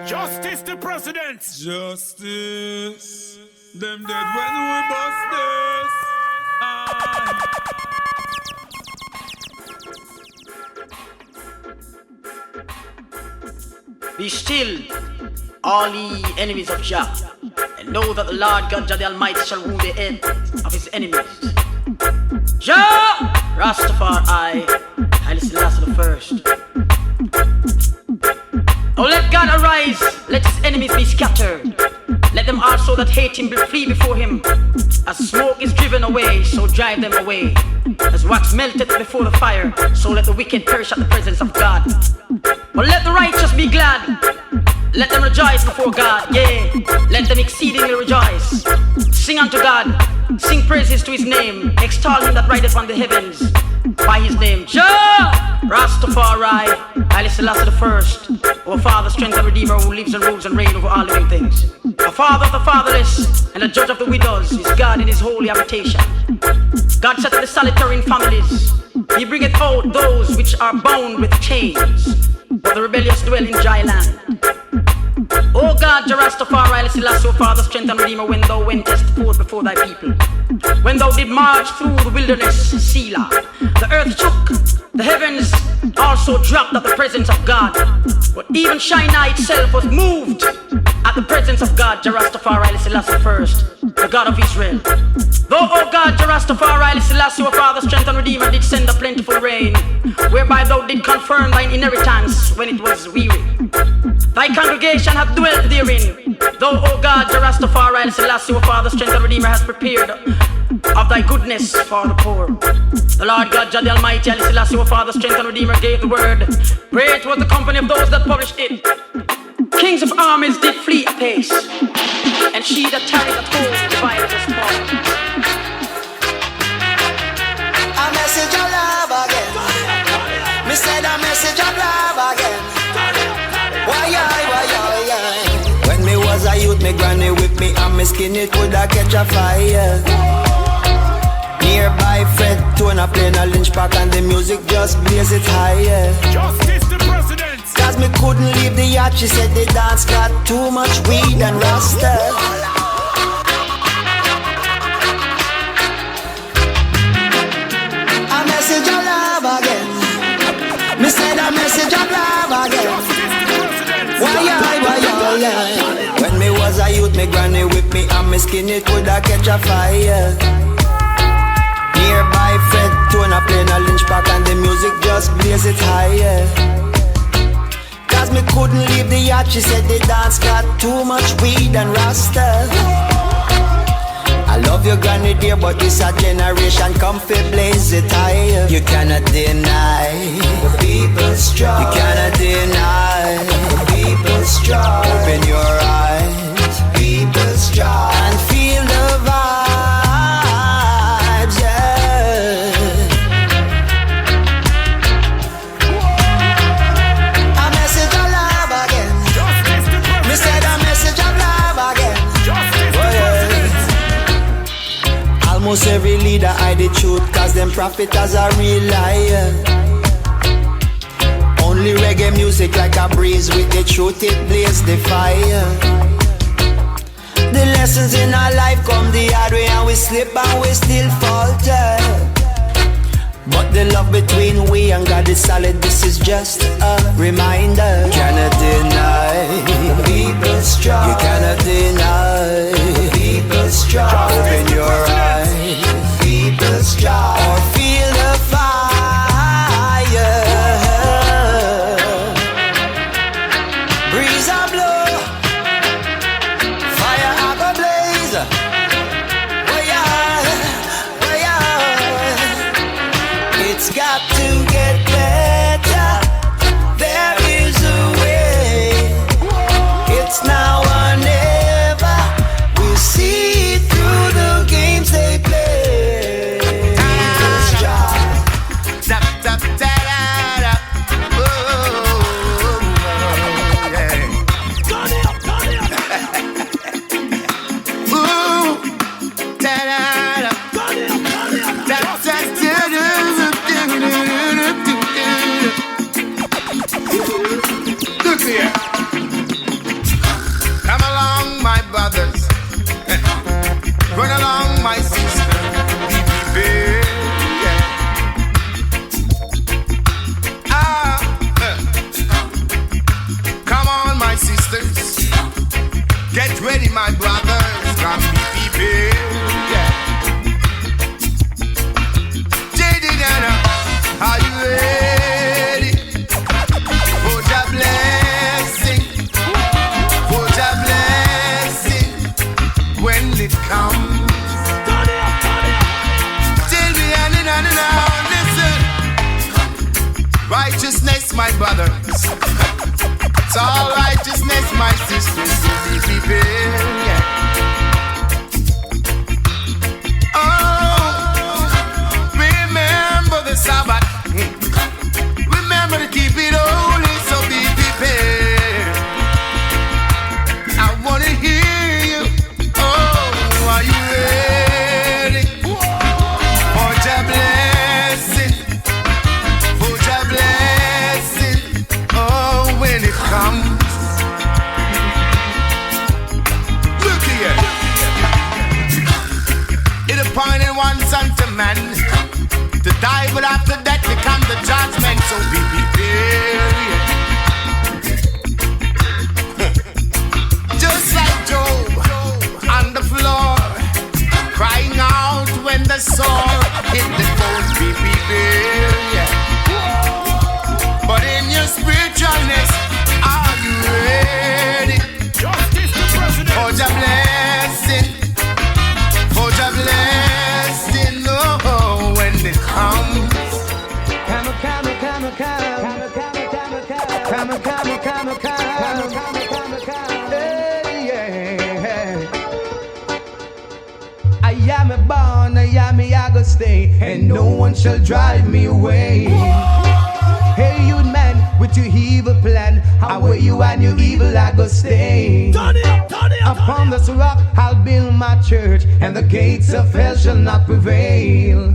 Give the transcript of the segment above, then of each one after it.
Justice the president. Justice. Them dead when we bust this. Be still, all ye enemies of Jah, and know that the Lord God Jah the Almighty shall wound the head of his enemies. Jah, Rastafari, Haile Selassie the First. Oh, let God arise, let his enemies be scattered. Let them also that hate him flee before him. As smoke is driven away, so drive them away. As wax melted before the fire, so let the wicked perish at the presence of God. But let the righteous be glad. Let them rejoice before God, yeah. Let them exceedingly rejoice. Sing unto God, sing praises to his name. Extol him that rideth on the heavens by his name. Jah, Rastafari, Haile Selassie the First. Our Father, strength and Redeemer, who lives and rules and reigns over all living things. The Father of the fatherless and the Judge of the widows is God in his holy habitation. God setteth the solitary in families. He bringeth out those which are bound with chains, but the rebellious dwell in dry land. O God, Jah Rastafari, Haile Selassie, O Father, strength and Redeemer, when thou wentest forth before thy people, when thou did march through the wilderness, Selah, the earth shook, the heavens also dropped at the presence of God. But even Shinar itself was moved at the presence of God, Jah Rastafari, Haile Selassie First, the God of Israel. Though, O God, Jah Rastafari, Haile Selassie, O Father, strength and Redeemer, did send a plentiful rain, whereby thou did confirm thine inheritance when it was weary. Thy congregation hath dwelt therein. Thou, O God, Jah Rastafari, Haile Selassie, O Father, strength and Redeemer, hast prepared of thy goodness for the poor. The Lord God, Jah the Almighty, Haile Selassie, O Father, strength and Redeemer, gave the word. Great was the company of those that published it. Kings of armies did flee apace, and she that tarried at home divided the spoil. A message of love again. Me said a message of love again. Why? When me was a youth, me granny whip me and me skin it coulda catch a fire. Nearby Fred Tona playing a lynch pack and the music just blaze it higher. Justice the president. Cause me couldn't leave the yacht, she said the dance got too much weed and rasta. A message of love again. Me said a message of love again. Why? When me was a youth, me granny whip me and me skin it coulda catch a fire. Nearby Fred Tona playing a lynch pack and the music just blaze it higher. Cause me couldn't leave the yacht, she said the dance got too much weed and rasta. I love your granny dear, but this a generation come fi blaze it higher. You cannot deny the people's struggle. You cannot deny the people's struggle. Open your eyes, people's struggle, and feel the vibes, yeah. A message of love again. Me said a message of love again. Almost every leader hide the truth, cause them prophet as a real liar. Only reggae music like a breeze, with the truth it blaze the fire. The lessons in our life come the hard way, and we slip and we still falter. But the love between we and God is solid, this is just a reminder. You cannot deny the people's struggle. You cannot deny the people's struggle. Open your eyes, people's struggle, or feel the fire. Breeze a blow, fire a go blaze. It's got to get better. There is a way. It's now or never. We see through the games they play. People's job. Tap, tap, ta-da-da. Oh, yeah. Turn it up, turn it up. Ooh, ta-da-da. Turn it up, turn it up. Tap, tap, ta-da-da. righteousness, my brothers. It's all righteousness, my sisters, to be prepared. Yeah. Oh, remember the Sabbath. Remember to keep it holy, so be prepared. I want to hear you. Oh, are you ready for your blessing? For your blessing. Oh, when it comes. Look here. It appointed once unto man to die, but after that become the judgment. So be prepared. Just like Job on the floor, crying out when the sword hit the bone. Be prepared. But in your spiritualness, are you ready for your blessing? For your blessing, oh, when it comes. I am a born, I am a I go stay, and no one shall drive me away. Hey, you man, with your evil plan, how will you and your evil I go stay? Turn it up, turn it up. Upon this rock I'll build my church, and the gates of hell shall not prevail.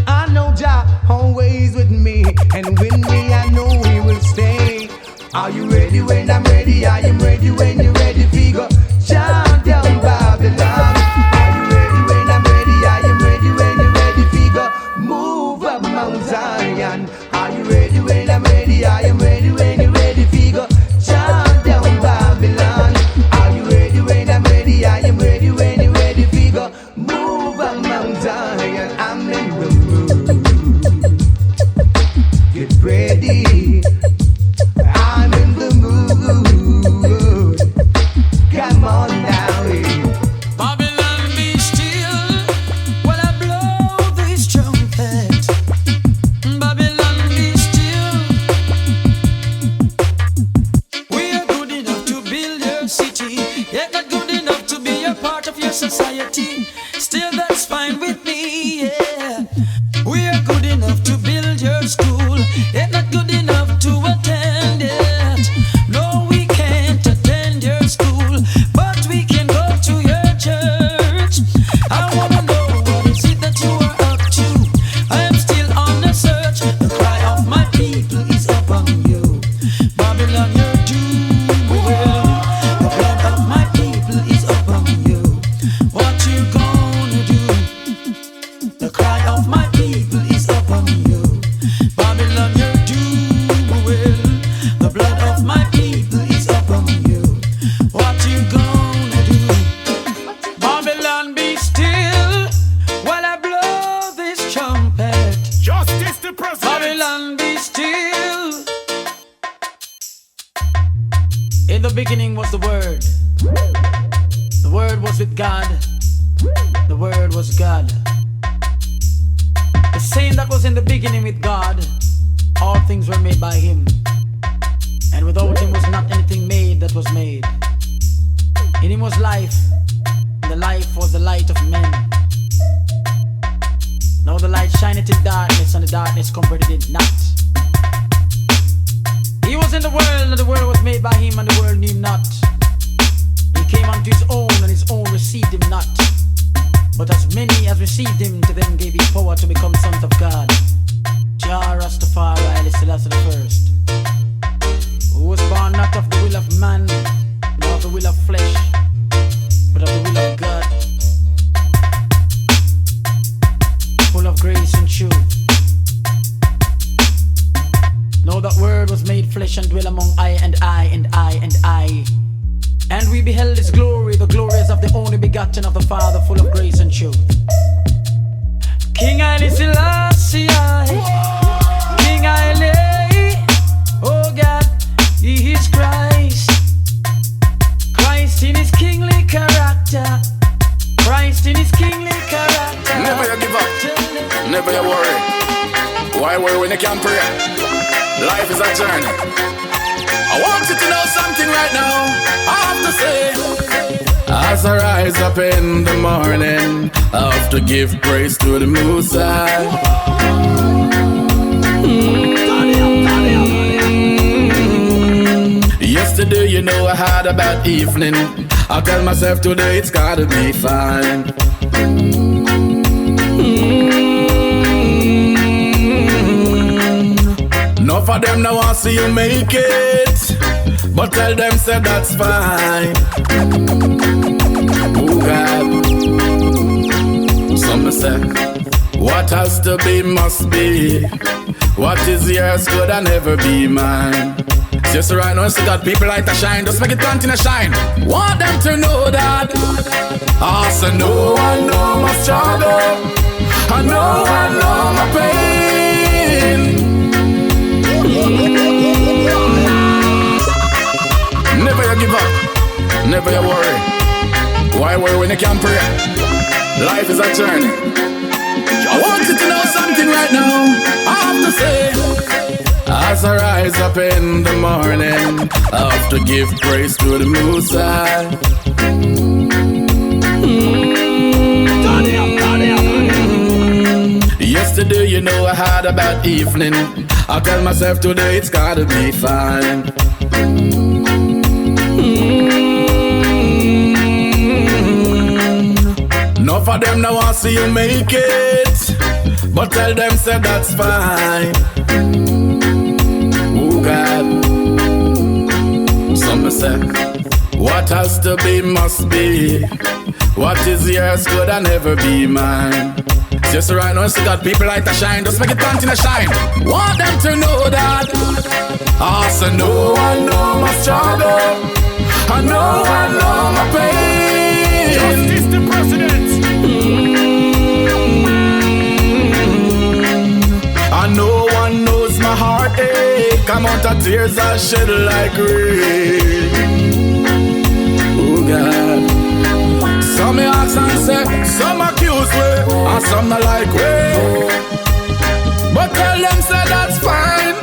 I know Jah always with me, and with me I know He will stay. Are you ready when I'm ready? I am ready when you're ready. Figure, shout down Babylon. Are you ready when I'm ready? I am ready when you're ready. Figure, move up Mount Zion. Are you ready when I'm ready? I am ready when you're ready. Figure, shout down Babylon. Are you ready when I'm ready? I am ready when you're ready. Figure, move up Mount Zion. I'm in the mood. Get ready. I'm in the mood. Come on now. Babylon, be still while I blow this trumpet. Babylon, be still. We are good enough to build your city, yet not good enough to be a part of your society. Still, that's fine with me, yeah. We are good enough to build your school, yet not good enough to attend it. No, we can't attend your school, but we can go to your church. I wanna know what is it that you are up to. I am still on the search. The cry of my people is upon you. Babylon, you're doomed. The blood of my people is upon you. What you gonna do? The cry of my people is upon you. Babylon, you're doomed. The blood of my people is upon you. What you gonna do? Babylon, be still while I blow this trumpet. Justice the president. Babylon, be still. In the beginning was the Word. The Word was with God. The Word was God. The same that was in the beginning with God. All things were made by Him, and without Him was not anything made that was made. In Him was life, and the life was the light of men. Now the light shineth in darkness, and the darkness comprehended it not. He was in the world, and the world was made by Him, and the world knew Him not. He came unto His own, and His own received Him not. But as many as received Him, to them gave He power to become sons of God. Jah Rastafari, Haile Selassie the first, who was born not of the will of man, nor of the will of flesh, but of the will of God, full of grace and truth. Know that Word was made flesh and dwell among I and I and I and I. And we beheld His glory, the glories of the only begotten of the Father, full of grace and truth. King Haile Selassie, King Haile, oh God, He is Christ. Christ in His kingly character. Christ in His kingly character. Never you give up, never you worry. Why worry when you can't pray? Life is a journey. I want you to know something right now. I have to say, as I rise up in the morning, I have to give praise to the Most High. Yesterday, you know, I had a bad evening. I tell myself today it's gotta be fine. Enough of them now want to see you make it, but tell them say that's fine. Oh God, some say what has to be must be. What is yours could I never be mine. Just right now, so got people like to shine. Just make it continue to shine. Want them to know that. Also, no one know my struggle. I know my pain. Never you give up. Never you worry. Why worry when you can pray? Life is a journey. I want you to know something right now. I have to say, as I rise up in the morning, I have to give praise to the Most High. Yesterday, you know, I had a bad evening. I tell myself today it's gotta be fine. Enough of them now want to see you make it, but tell them say that's fine. Oh God, some say what has to be must be. What is yours could I never be mine. Just right now, so got people like to shine. Just make it continue to shine. Want them to know that. Also, no one know my struggle. I know my pain. Justice the president. And no one knows my heartache. Amount of tears I shed like rain. Oh God. Some me ask and say, some accuse me, and some not like way. But tell them say that's fine.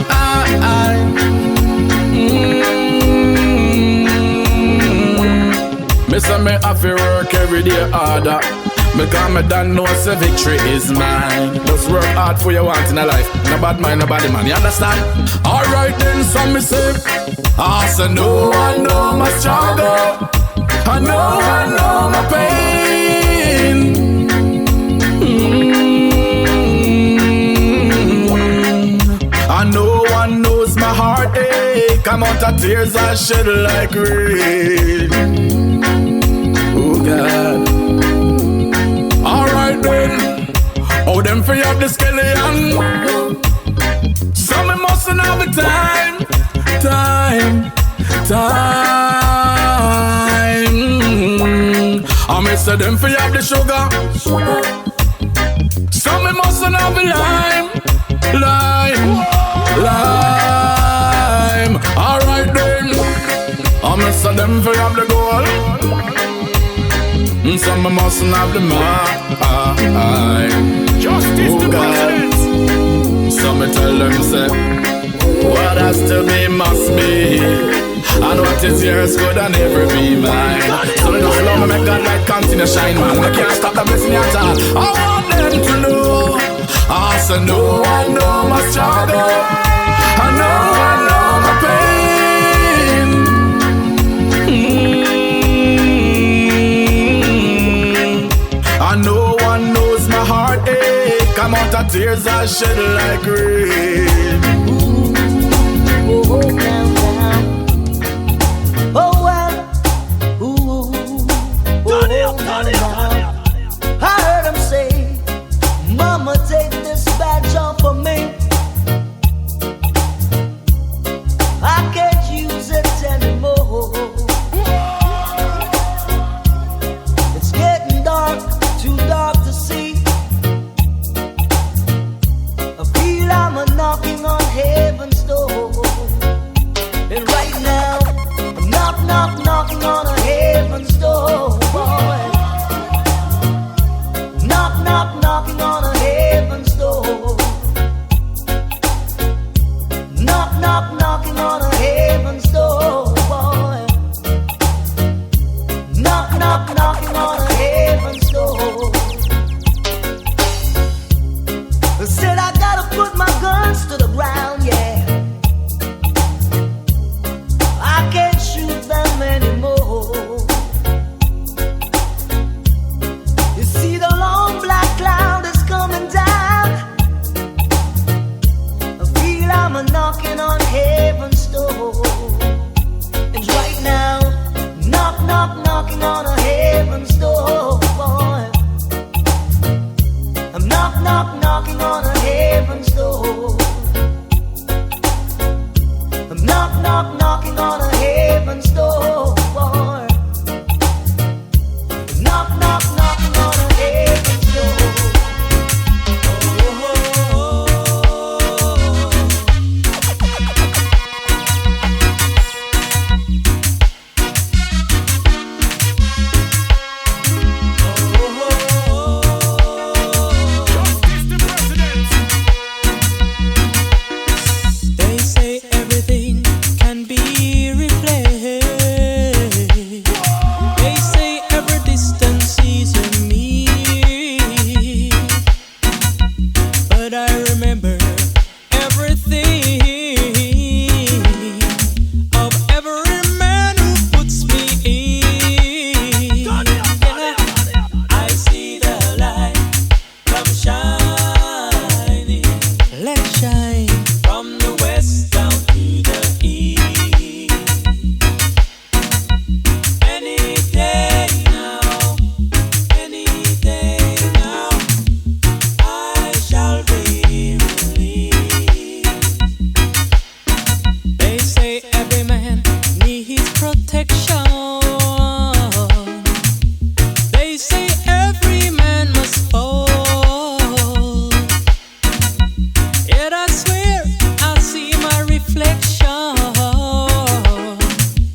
Me say me have to work every day harder, because me don't know say victory is mine. Just work hard for your want in a life. No bad mind, nobody man, you understand? Alright then, some me say, also no one know my struggle. I know my pain. And no one knows my heartache. Amount of tears I shed like rain. Oh God. Alright then. Oh, them free up the skeleton. Some mustn't have the time. I miss them for have the sugar. Some me mustn't have the lime. Alright then. I miss them for have the gold. Some me mustn't have the mine. Justice the president. Some me tell them say, what has to be must be. And what is yours could I never be mine. So me just love me, make God light continue shine, man. I can't stop the blessing at all. I want them to know. Also no one know my struggle. I know my pain. And no one knows my heartache. Amount of tears I shed like rain. I heard him say, Mama, take this badge off of me. I can't use it anymore. It's getting dark, too dark to see. I feel I'm a shine from the west down to the east. Any day now, any day now, I shall be released. They say every man needs protection. They say every man must fall. Yet I swear I see my reflection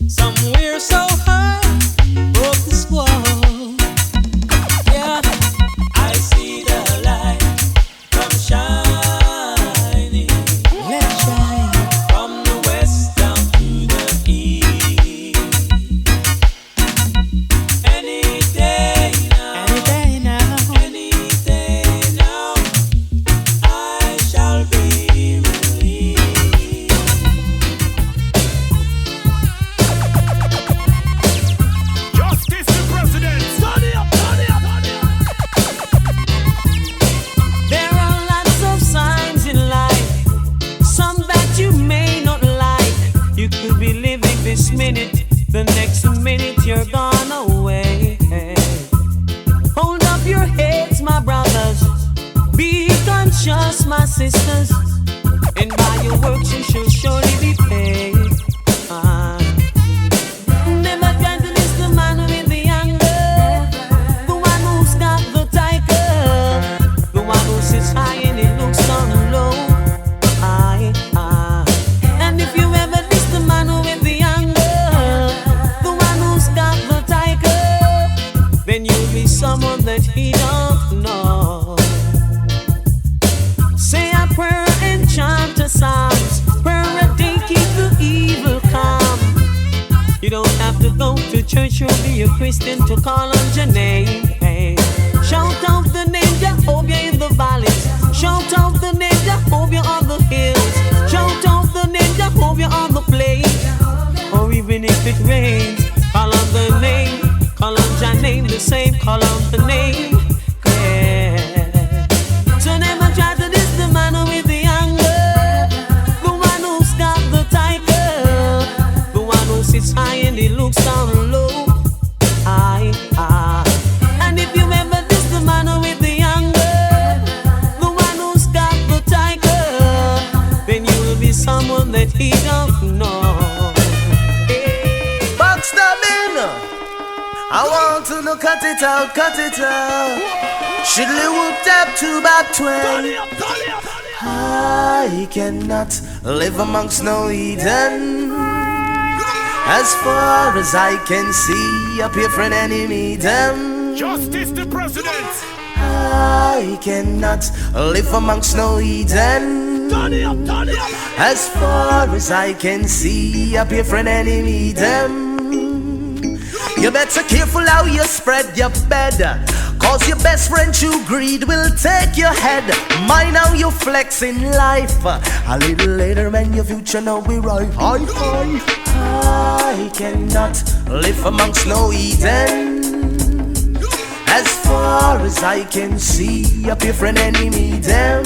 somewhere so high above this wall. Yeah, I see the light come shining. Let's shine from the west down to the east. Any day now, any day now, I shall be released. Justice the president. Study up, study up, study up. There are lots of signs in life, some that you may not like. You could be living this minute, the next minute you're gone away. Hold up your heads, my brothers. Be conscious, my sisters. And by your works you shall surely be paid. Never try to miss the man with the anger, the one who's got the tiger, the one who sits high and he looks down low. And if you ever miss the man with the anger, the one who's got the tiger, then you'll be someone that he don't know. Say a prayer and chant a psalms. Prayer a day keep the evil calm. You don't have to go to church or be a Christian to call on your name. Hey. Shout out the name Jehovah in the valleys. Shout out the name Jehovah on the hills. Shout out the name Jehovah on the plain. Or even if it rains, call on the name. Call on your name the same. Call on the name. Yeah. So never try to diss the man with the anger, the one who's got the tiger, the one who sits high and he looks down low. And if you ever diss the man with the anger, the one who's got the tiger, then you will be someone that he don't know. Backstabbing. I want to look cut it out, cut it out. Shiddly whooped up to back Study twin. up, study up, study up. I cannot live amongst no Eden. As far as I can see, up here for an enemy them. Justice the president. I cannot live amongst no Eden. Study up, study up. As far as I can see, up here for an enemy them. You better careful how you spread your bed, cause your best friend true greed will take your head. Mind how you flex in life. A little later man, your future now we right. I cannot live amongst no Eden. As far as I can see, up here for an enemy them.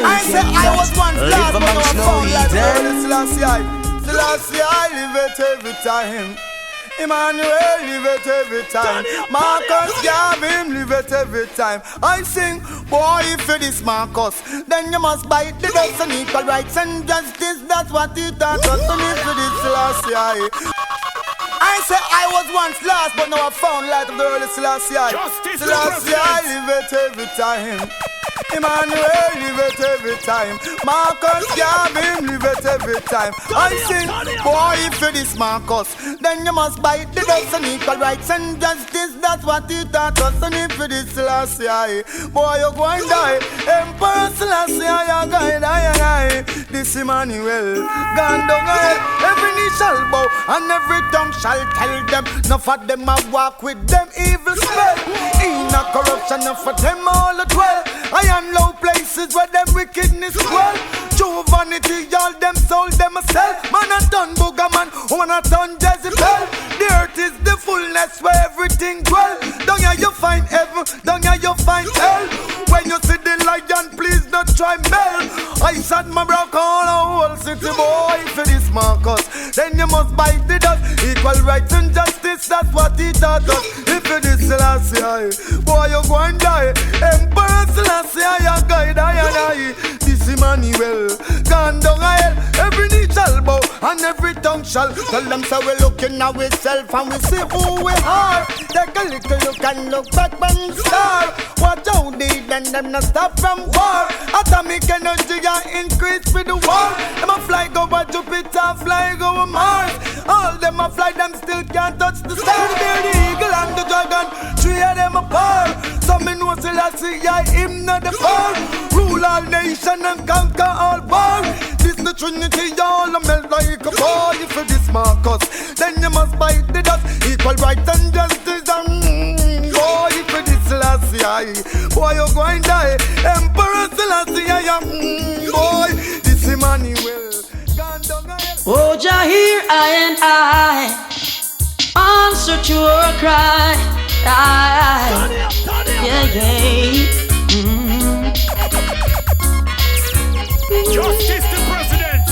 I say I was once live lost, but now amongst I'm no found like Eden. Selassie, I live it every time. Emmanuel live it every time. Marcus Gavin live it every time. I sing, boy, if it is Marcus, then you must bite the dust and equal rights and justice. That's what he taught us. And if it is Selassie, I say I was once lost, but now I found light of the early Selassie. Justice the Selassie, I president. live it every time. Emmanuel live it every time. Marcus Gavin live it every time. I sing, boy, if it is Marcus, then you must bite the dust and equal rights and justice. That's what he taught us. And if it is Selassie, boy, you go and die. Emperor Selassie, I guide, I. This Emmanuel, gone down hell. Every knee shall bow and every tongue shall tell them. Enough of them I walk with them evil spell. In a corruption, enough of them all at well. I am low places where them we wickedness well. True vanity, all them soul them a sell. Man a done booger man, woman a done Jezebel. The earth is the fullness where everything dwell. Down here you find heaven, down here you find hell. When you see the lion, please not try mel. I said my bro call a whole city boy for this Marcus. Then you must bite the dust. Equal rights and justice, that's what he taught us. If you this Selassie, boy you go and die. Emperor Selassie, I guide I and I. This Emmanuel, gone down a hell. Every knee shall bow and every tongue shall. Tell them so we looking at ourselves and we see who we are. Take a little look and look back and star. Watch out they and them not stop from war. Atomic energy increase with the war. Them a fly go over Jupiter, fly go over Mars. All them a fly, them still can't touch the star. They're the eagle and the dragon, three of them apart. Some in know Selassie, him not the fall. Rule all nation and conquer all war. This the Trinity, y'all a melt like a boy. If you this Marcus, then you must bite the dust. Equal rights and justice and boy, if you this Selassie, boy you going die. Emperor Selassie, boy, this Emmanuel. Oh, Jah, hear I and I answer to your cry. Yeah. Justice the president.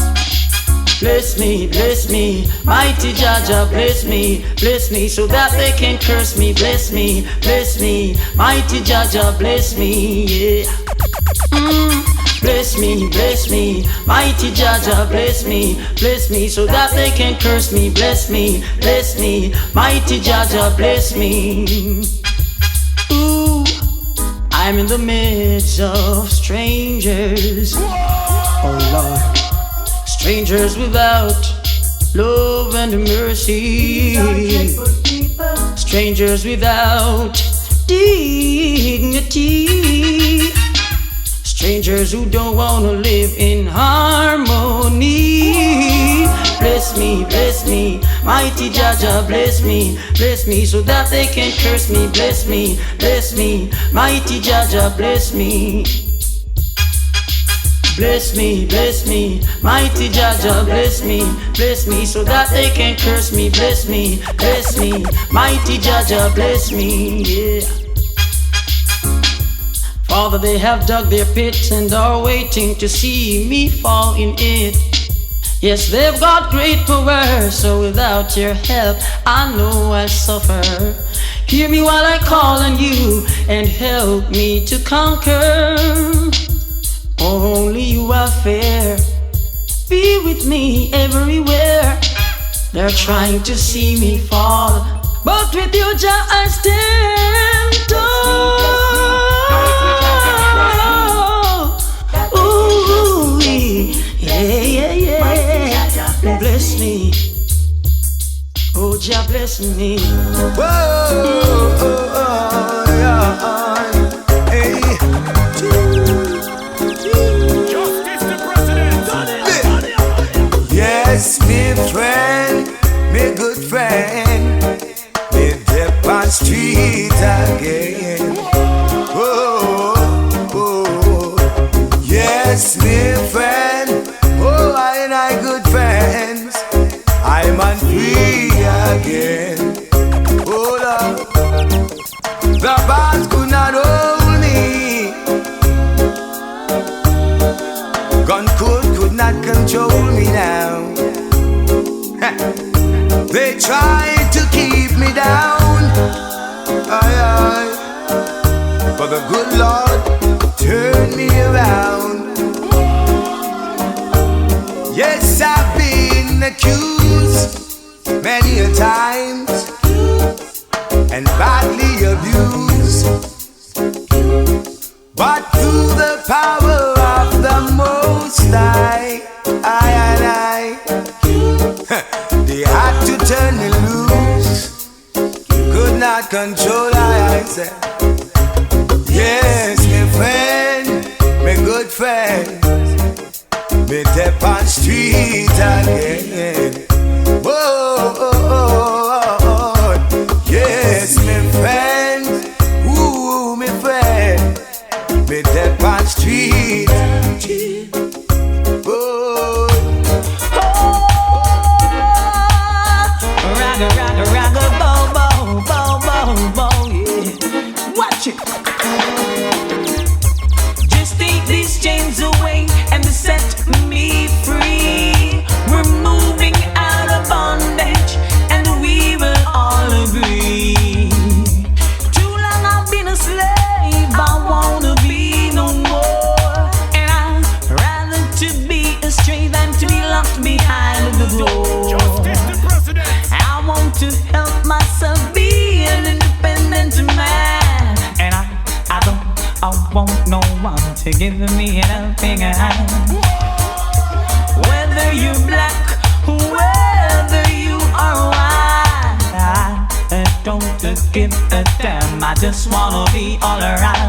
Bless me, mighty Jah, bless me, so that they can curse me. Bless me, mighty Jah, bless me, yeah. Bless me, mighty Jah, bless me, so that they can curse me. Bless me, mighty Jah, bless me. Ooh, I'm in the midst of strangers. Oh Lord. Strangers without love and mercy. Strangers without dignity. Strangers who don't wanna live in harmony. Bless me, mighty Jah, bless me, so that they can curse me. Bless me, mighty Jah, bless me. Bless me, mighty Jah, bless me, so that they can curse me. Bless me, mighty Jah, bless me, yeah. Father, they have dug their pit and are waiting to see me fall in it. Yes, they've got great power, so without your help, I know I'll suffer. Hear me while I call on you and help me to conquer. Only you are fair. Be with me everywhere. They're trying to see me fall, but with you, Jah, I stand tall. Ooh, yeah. Bless me. Oh, Jah, bless me. Hey. Justice the president. Yes, me friend, me good friend, me dip on street again. Oh, yes, me friend, oh, I good friends, I'm on free again. Oh, Lord, the bars could not hold me, gun could not control me now. They tried to keep me down, but the good Lord turned me around. Yes, I've been accused many a times and badly abused, but through the power of the Most High, they had to turn me loose, could not control. I said, yes, my friend, my good friend, me step on street again. Whoa, yes, my friend, ooh, my friend, me step on street. these chains away and set me free. We're moving out of bondage, and we will all agree. Too long I've been a slave, I wanna be no more. And I'd rather to be a stray than to be locked behind the door. Justice the President. I want to help myself be an independent man, and I want no one to give me a helping hand. Whether you're black, whether you are white, I don't give a damn. I just wanna be alright.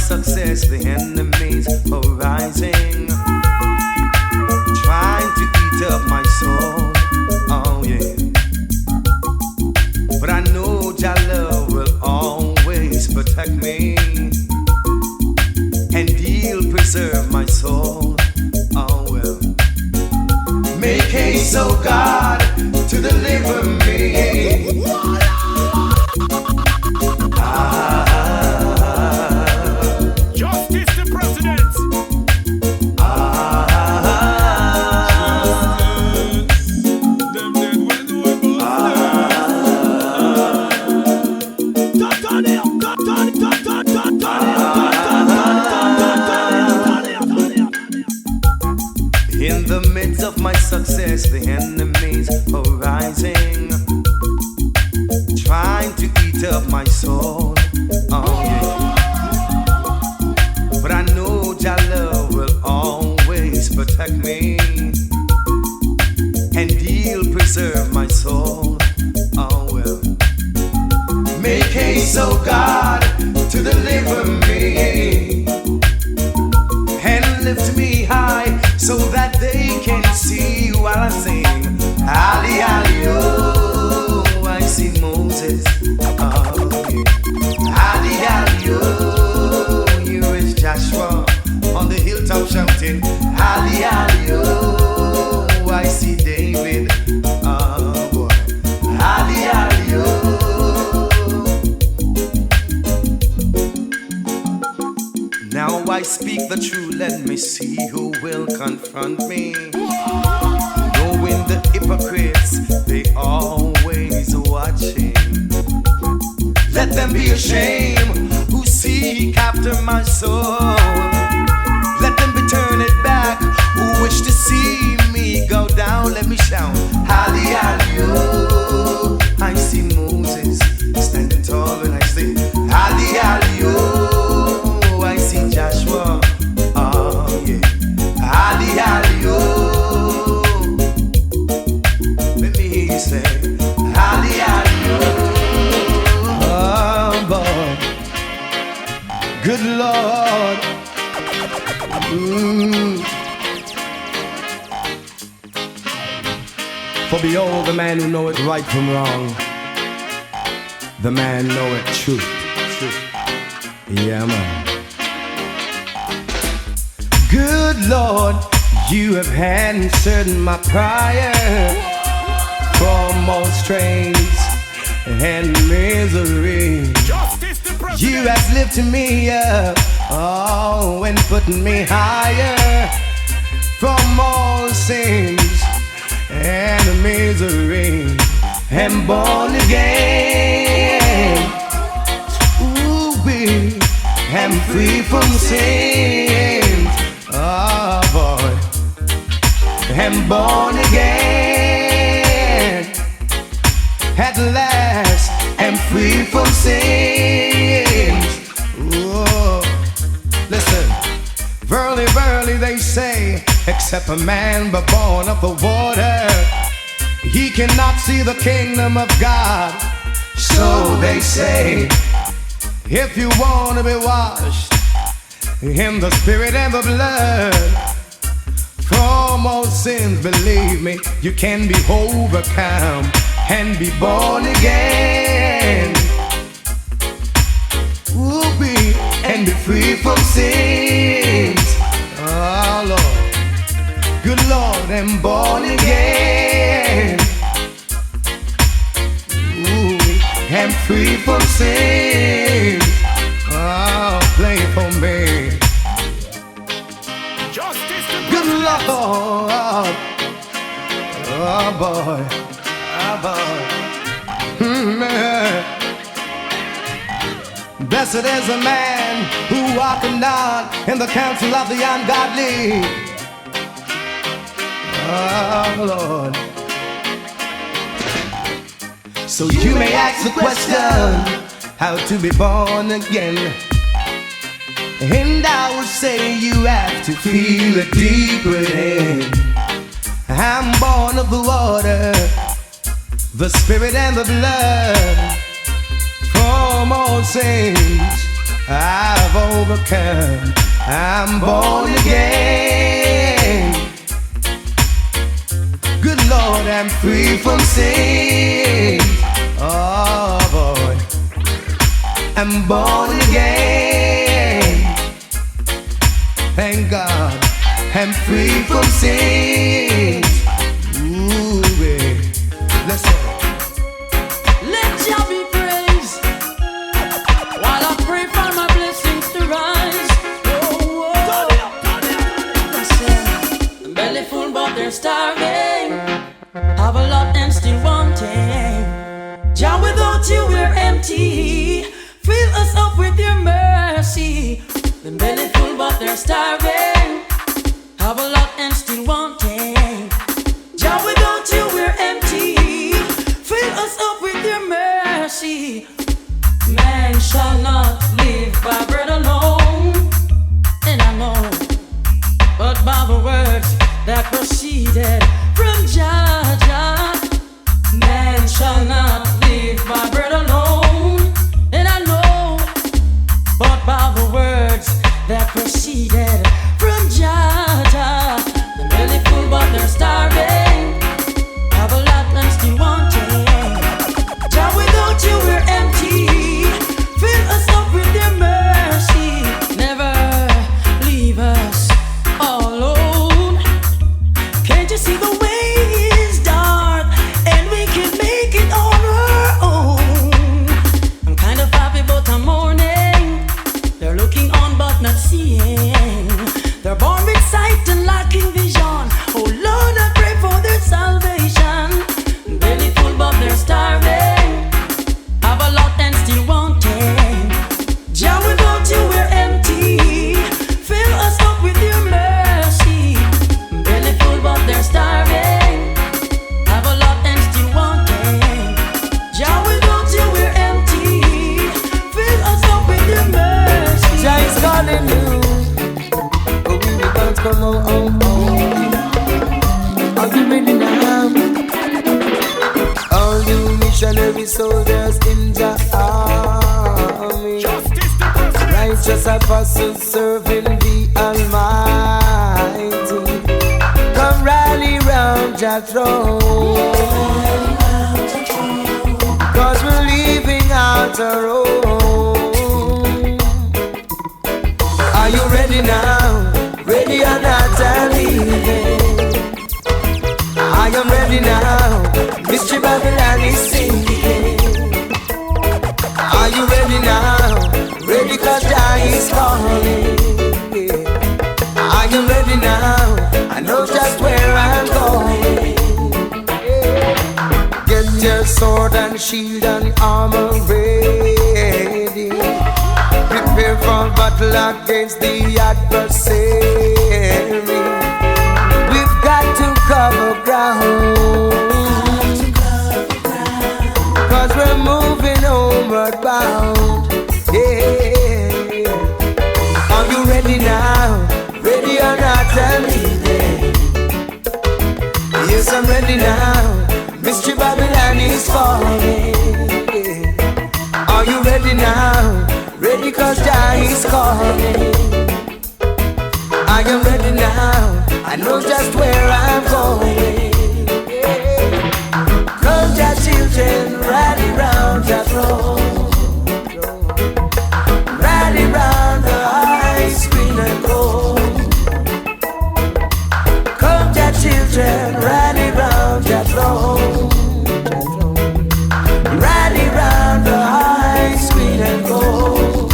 Success, the enemies are rising, trying to eat up my soul. Oh yeah, but I know Jah love will always protect me, and He'll preserve my soul. Oh well, make haste, oh God, to deliver me. Success, the enemies are rising, trying to eat up my soul. Oh yeah, but I know Jah love will always protect me, and He'll preserve my soul. Oh well, make haste, oh God, to deliver me, and lift me high so that they can see while I sing. Ali, Ali, oh, I see Moses. Oh, yeah. Ali, Ali, oh, here is Joshua on the hilltop shouting. Ali, Ali, oh, I see David. Oh, boy. Ali, Ali, oh. Now I speak the truth, let me see who will confront me. Knowing the hypocrites, they always watching. Let them be ashamed who seek after my soul. Let them be turned back who wish to see me go down. Let me shout, Ali, Ali, oh. I see Moses standing tall and I say, Ali, Ali, oh. I see Joshua. Oh yeah, Ali, Ali, oh. Let me hear you say, Ali, Ali, oh. Oh boy, good Lord. For behold, the man who knoweth right from wrong, the man knoweth truth. Yeah, man. Good Lord, you have answered my prayer from all strains and misery. You have lifted me up, oh, and put me higher from all sins and misery. And born again, ooh, we am free from sin. Oh boy, am born again. At last, am free from sins. Oh, listen, verily, verily, they say, except a man but born of the water, he cannot see the kingdom of God. So they say, if you wanna be washed in the spirit and the blood, from all sins, believe me, you can be overcome and be born again. Be and be free from sins. Oh Lord, good Lord, I'm born again. Ooh, I'm free from sins. Oh, play for me. Justice to Good president. Lord, oh boy, oh boy. Man. Blessed is a man who walketh not in the counsel of the ungodly. Oh Lord. So you may ask the question, how to be born again? And I will say you have to feel it deep within. I'm born of the water, the spirit and the blood. From all sins I've overcome. I'm born again. Good Lord, I'm free from sin. Oh boy, I'm born again. Thank God, I'm free from sin. Ooh, baby. Let's go. Let Jah be praised while I pray for my blessings to rise. Oh, oh. Belly full but they're starving. Have a lot and still wanting. Jah, without you we're empty. Fill us up with your mercy. The belly full but they're starving. Have a lot and still wanting. Jah, without you we're empty. Fill us up with your mercy. Man shall not live by bread alone, and I know, but by the words that proceeded from Jah Jah. Man shall not live by bread alone, and I know, but by the words that proceeded from Jah Jah. The belly full but they're starving. Have a lot and still wanting. Jah, without you we're empty. Fill us up with your mercy. Never leave us all alone. Can't you see the way is dark and we can make it on our own? I'm kind of happy but I'm mourning. They're looking on but not seeing. They're born with sight and lacking vision. Oh Lord, I pray for their salvation. Belly full but they're starving. Have a lot and still wanting. Jah, without you we're empty. Fill us up with your mercy. Belly full but they're starving. Have a lot and still wanting. Jah, without you we're empty. Fill us up with your mercy. Jah is calling you, but we will not come home. Are you ready now? All you missionary soldiers in the army, Justice to president. righteous apostles serving the Almighty. Come rally round Jah throne, 'cause we're leaving out our own. Are you ready now? Ready or not, I'm leaving. I am ready now. Mr. Babylon is singing. Are you ready now? Ready 'cause Jah is calling. Yeah. I am ready now. I know just where I'm going. Yeah. Get your sword and shield and armor ready. Prepare for battle against the adversary. We've got to cover ground, 'cause we're moving homeward bound. Yeah. Are you ready now? Ready or not, I'm leaving. Yes, I'm ready now. Mystery Babylon is falling. Yeah. you ready now? Ready cause Jah is calling. I am ready now. I know just where I'm going. Come Jah children, rally round Jah throne. Rally round the ice green and gold. Come Jah children, rally round Jah throne. Rally round the ice green and gold.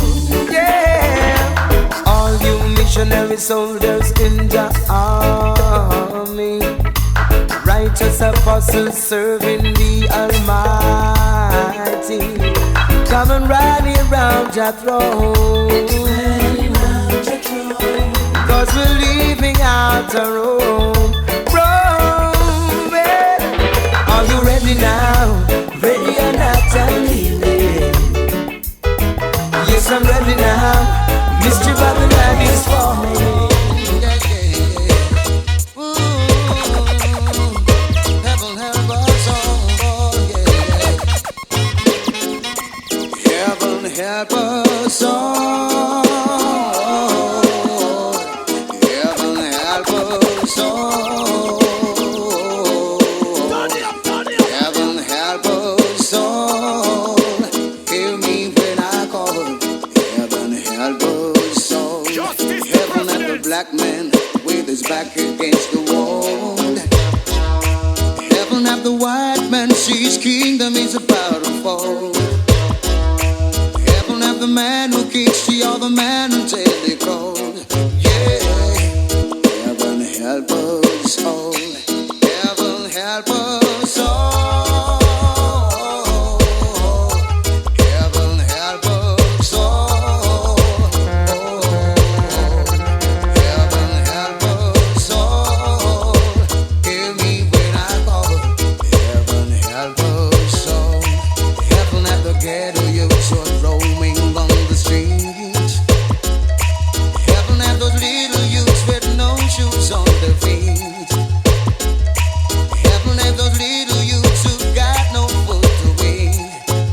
Yeah. All you missionary soldiers in the army, righteous apostles serving the Almighty, come and rally around Jah throne. Cause we're leaving out a Rome. Rome, yeah. Are you ready now? Ready or not, I'm leaving. Yes, I'm ready now. Mr. Babylon is falling. Heaven help us all, yeah. Heaven help us all. Heaven help us all. Heaven help us all. Hear me when I call. Heaven help us all. Heaven and the black man with his back against the wall. Heaven have the white man, sees kingdom is about to fall. Heaven have the man who kicks the other man until they call. Yeah, heaven help us all. Heaven help us all. Heaven help us all. Heaven help us all. Hear me when I call. Heaven help us all. Heaven at the ghetto youths who are roaming on the streets. Heaven at those little youths with no shoes on their feet. Heaven at those little youths who got no food to eat.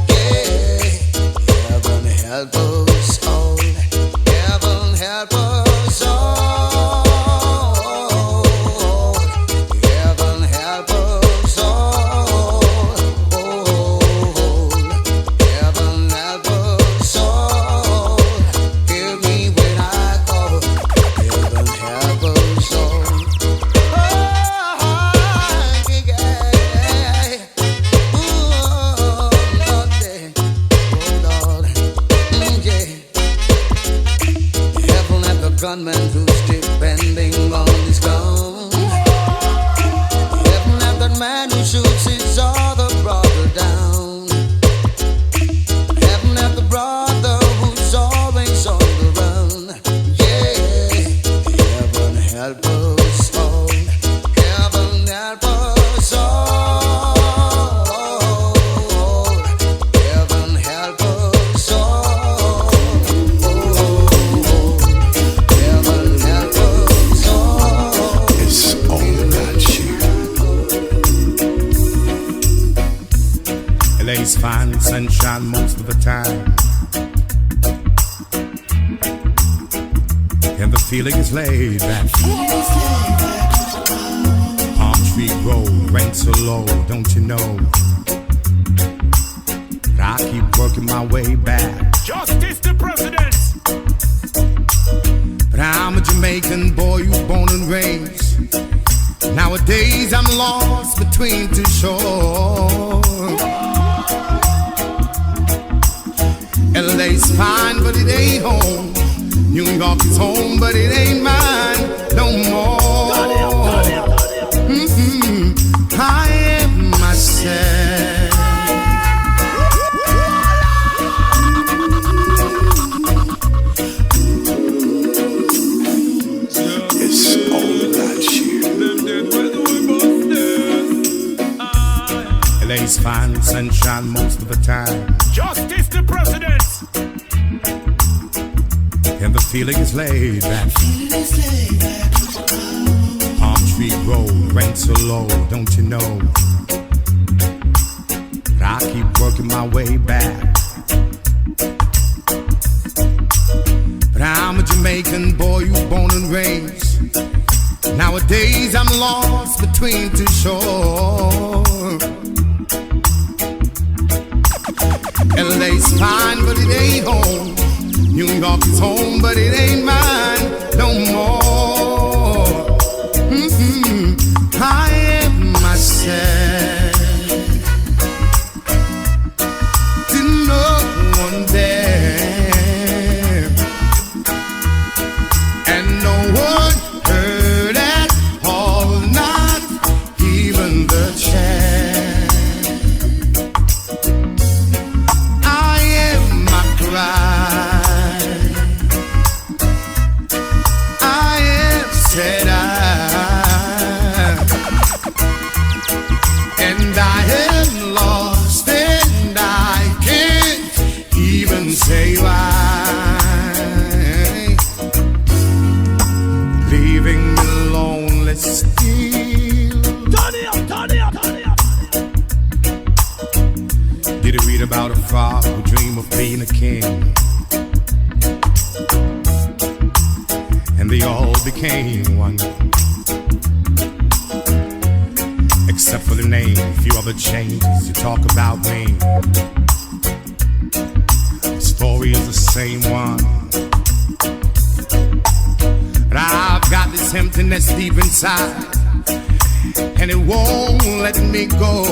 Yeah, heaven help us all. Heaven help us all. Heaven help us all. Heaven help us all. Hear me when I call. Heaven help us all. Oh, yeah. Ooh, Lord, yeah. Oh, Lord. Yeah. Heaven at the gunman who's depending on his gun. Heaven at that man who shoots his other brother down. Heaven at the brother who's always on the run. Yeah, heaven help us all. Heaven help us all. Heaven help us all. Heaven help us all. It's all about you. LA's fine sunshine most of the time, and the feeling is laid back. Palm tree road, rent so low, don't you know? But I keep working my way back. Justice the president. But I'm a Jamaican boy who's born and raised. Nowadays I'm lost between two shores. LA's fine, but it ain't home. New York is home, but it ain't mine no more. I am myself. It's all about you. LA's fine, sunshine most of the time. Justice the president. And the feeling is laid back. Palm tree road, rent so low, don't you know? But I keep working my way back. Jamaican boy, you born and raised. Nowadays I'm lost between two shores. LA's fine, but it ain't home. New York is home, but it ain't mine no more. I am myself to no one there, and no one heard at all, not even the chair. I am my pride, I am said and I am lost and I can't even say why. Leaving me lonely still. Turn it up. Did you read about a father who dreamed of being a king? And they all became one, except for the name. A few other changes. You talk about me, the story is the same one. But I've got this emptiness deep inside, and it won't let me go.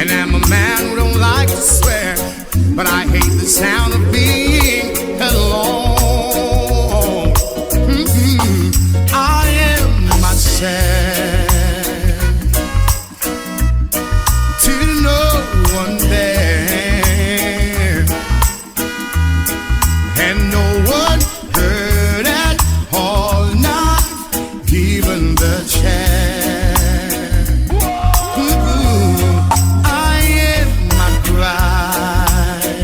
And I'm a man who don't like to swear, but I hate the sound of being alone. I am myself to no one there, and no one heard at all, not even the chair. I am my pride,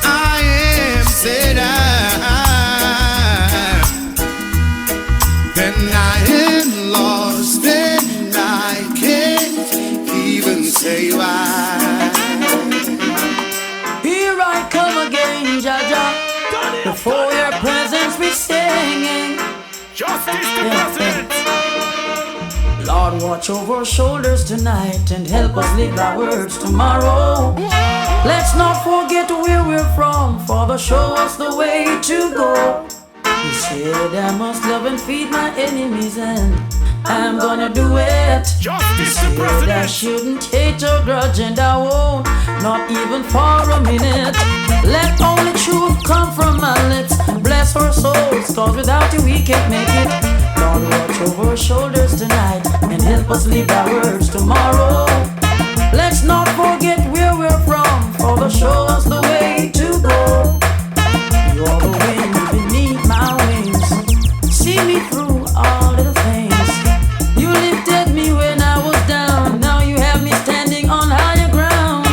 I am said then I am lost and I can't even say why. Here I come again, Jaja. Before your presence we singing. Justice the president. Lord, watch over our shoulders tonight and help us live our words tomorrow. Let's not forget where we're from. Father, show us the way to go. He said I must love and feed my enemies, and I'm gonna do it. He Justice the said I president. shouldn't hate or grudge, and I won't, not even for a minute. Let only truth come from my lips. Bless our souls, cause without you we can't make it. Lord, watch over our shoulders tonight and help us live our words tomorrow. Let's not forget where we're from, Father, show us the way to go. You're the wind beneath my wings, see me through all little things. You lifted me when I was down, now you have me standing on higher ground.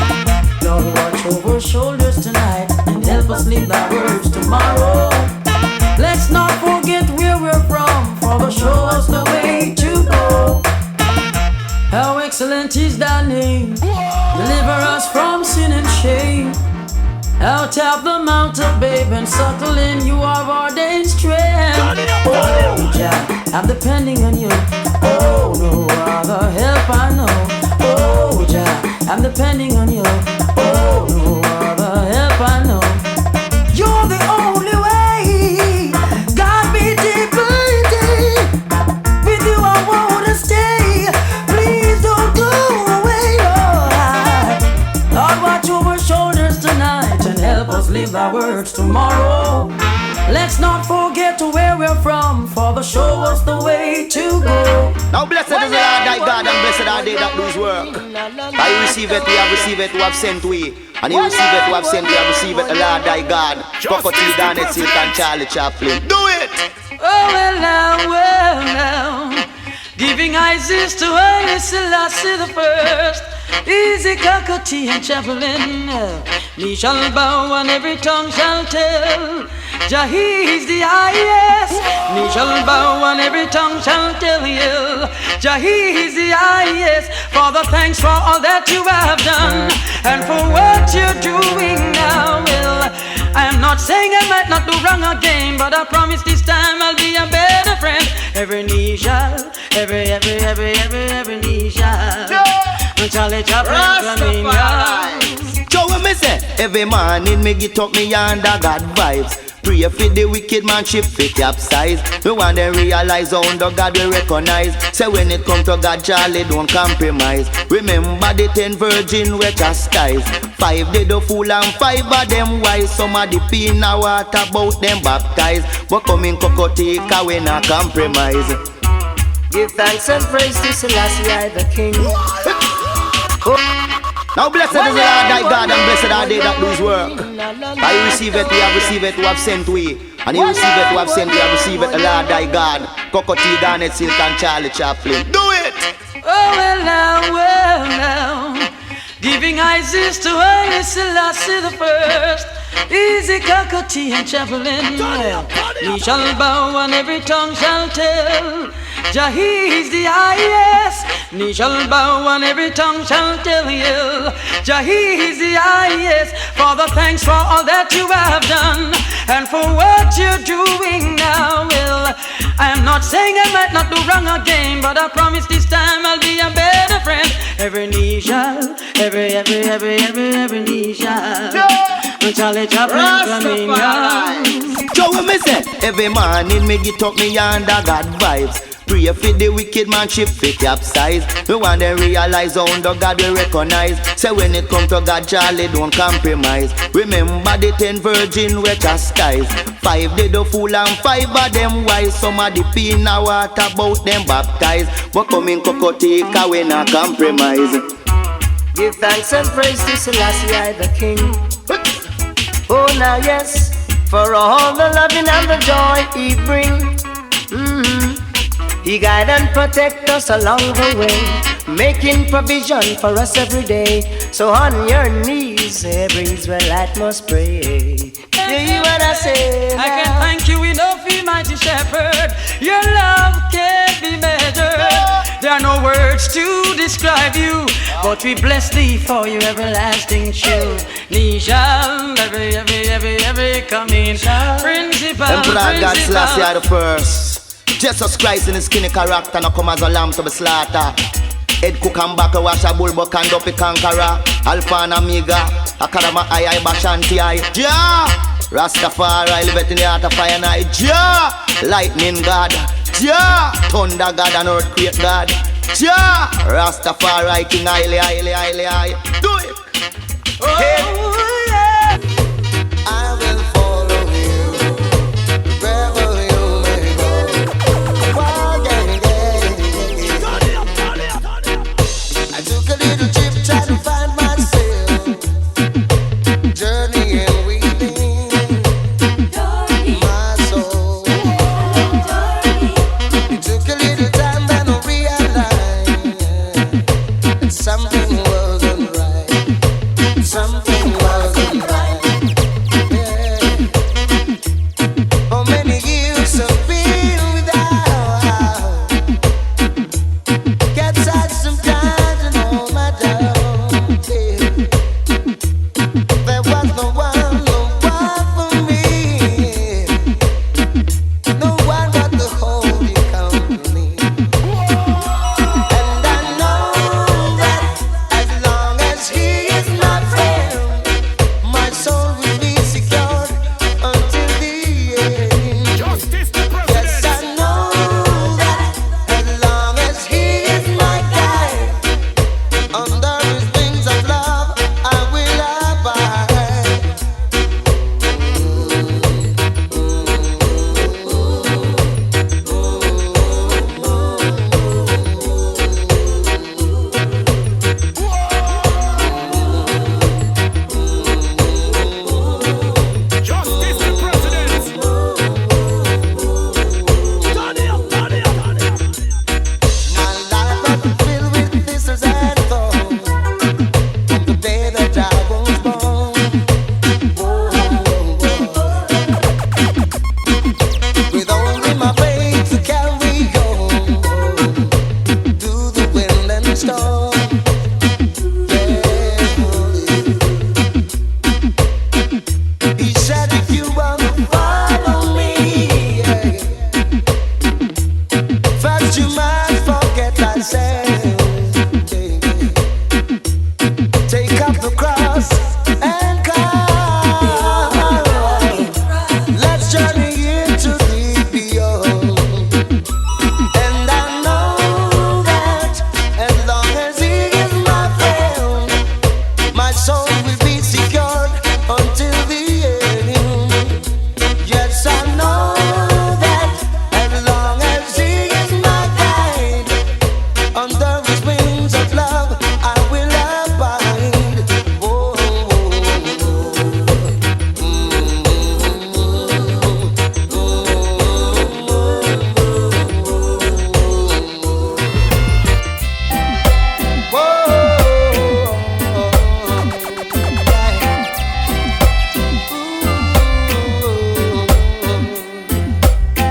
Lord, watch over our shoulders tonight and help us live our words tomorrow. Let's not forget where we're from, Father, show us the way to go. How excellent is thy name, deliver us from sin and shame. Out of the mountain, babe, and suckling, you have ordained strength. Oh, Jah, I'm depending on you. Oh, no other help I know. Oh, Jah, I'm depending on you. Oh, no other help I know. You're the only way. God be deeply deep. With you I wanna stay. Please don't go away. Oh, Lord, watch over shoulders tonight and help us live our words tomorrow. Let's not forget where we're from, Father, show us the way to go. Now blessed is the Lord thy God, and blessed are they that do his work. I receive it, we have received it, who have sent we. And you receive it, who have sent we have received it, the Lord thy God. Coco T, Danet, Silk and Charlie Chaplin. Do it! Oh, well now, giving Isis to Haile Selassie the first. Easy Coco T and Chaplin. Knee shall bow and every tongue shall tell Jah is the highest. Knee shall bow and every tongue shall tell you. Jah is the highest. Father, thanks for all that you have done and for what you're doing now. Well, I am not saying I might not do wrong again, but I promise this time I'll be a better friend. Every knee shall, every knee shall. Charlie Chaplin coming down. So when me say, every morning me get up me under God vibes. Pray for the wicked man ship fit capsize. We want them realize how under God we recognize. Say when it come to God, Charlie don't compromise. Remember the 10 virgin we chastise. 5 they do fool and 5 of them wise. Some of the pin a water about them baptized. But coming Cocotica we not compromise. Give thanks and praise to Selassie I the King. Now blessed is the Lord thy God, and blessed are they that do his work. I receive it, we have received it, who have sent we. And you receive it, who have sent, we have received it, the Lord thy God. Cocotti, Garnet, Silk and Charlie Chaplin. Do it! Oh well now. Giving Isis to Haile Selassie the first. Easy Cocotti and Chaplin. He shall bow and every tongue shall tell. Jah is the highest. Knee shall bow and every tongue shall tell you. Jah is the highest. Father, thanks for all that you have done and for what you're doing now. Well, I am not saying I might not do wrong again, but I promise this time I'll be a better friend. Every knee shall, every knee shall. Charlie Chaplin coming down. So when me say, every morning me get up me under God vibes. Pray for the wicked man ship fit capsize. We want them realize how under God we recognize. Say when it come to God, Charlie don't compromise. Remember the 10 virgin we chastise. 5 they do fool and 5 of them wise. Some of the pin a water about them baptized. But coming Cocotica we not compromise. Give thanks and praise to Selassie I the King. Oh now yes, for all the loving and the joy he bring. He guide and protect us along the way, making provision for us every day. So on your knees, every Israelite must pray. You hear what I say? I can thank you enough, mighty shepherd. Your love can't be measured. There are no words to describe you, but we bless thee for your everlasting truth. Knee shall, every coming principal. Emperor God Selassie I the first. Jesus Christ in his skinny character, no come as a lamb to be slaughter. Head cook and back a wash a bull buck and up a conqueror. Alpha and Omega, Akarama I Bashanti I. Jah! Rastafari live in the heart of fire night. Jah! Lightning God. Jah! Thunder God and earthquake God. Jah! Rastafari King Haile. Do it! Oh, yeah. I will follow you wherever you may go. I took a little trip trying to find myself, journeying within my soul. It took a little time then I realized that something wasn't right. Something wasn't Under his wings of love, I will abide. Oh,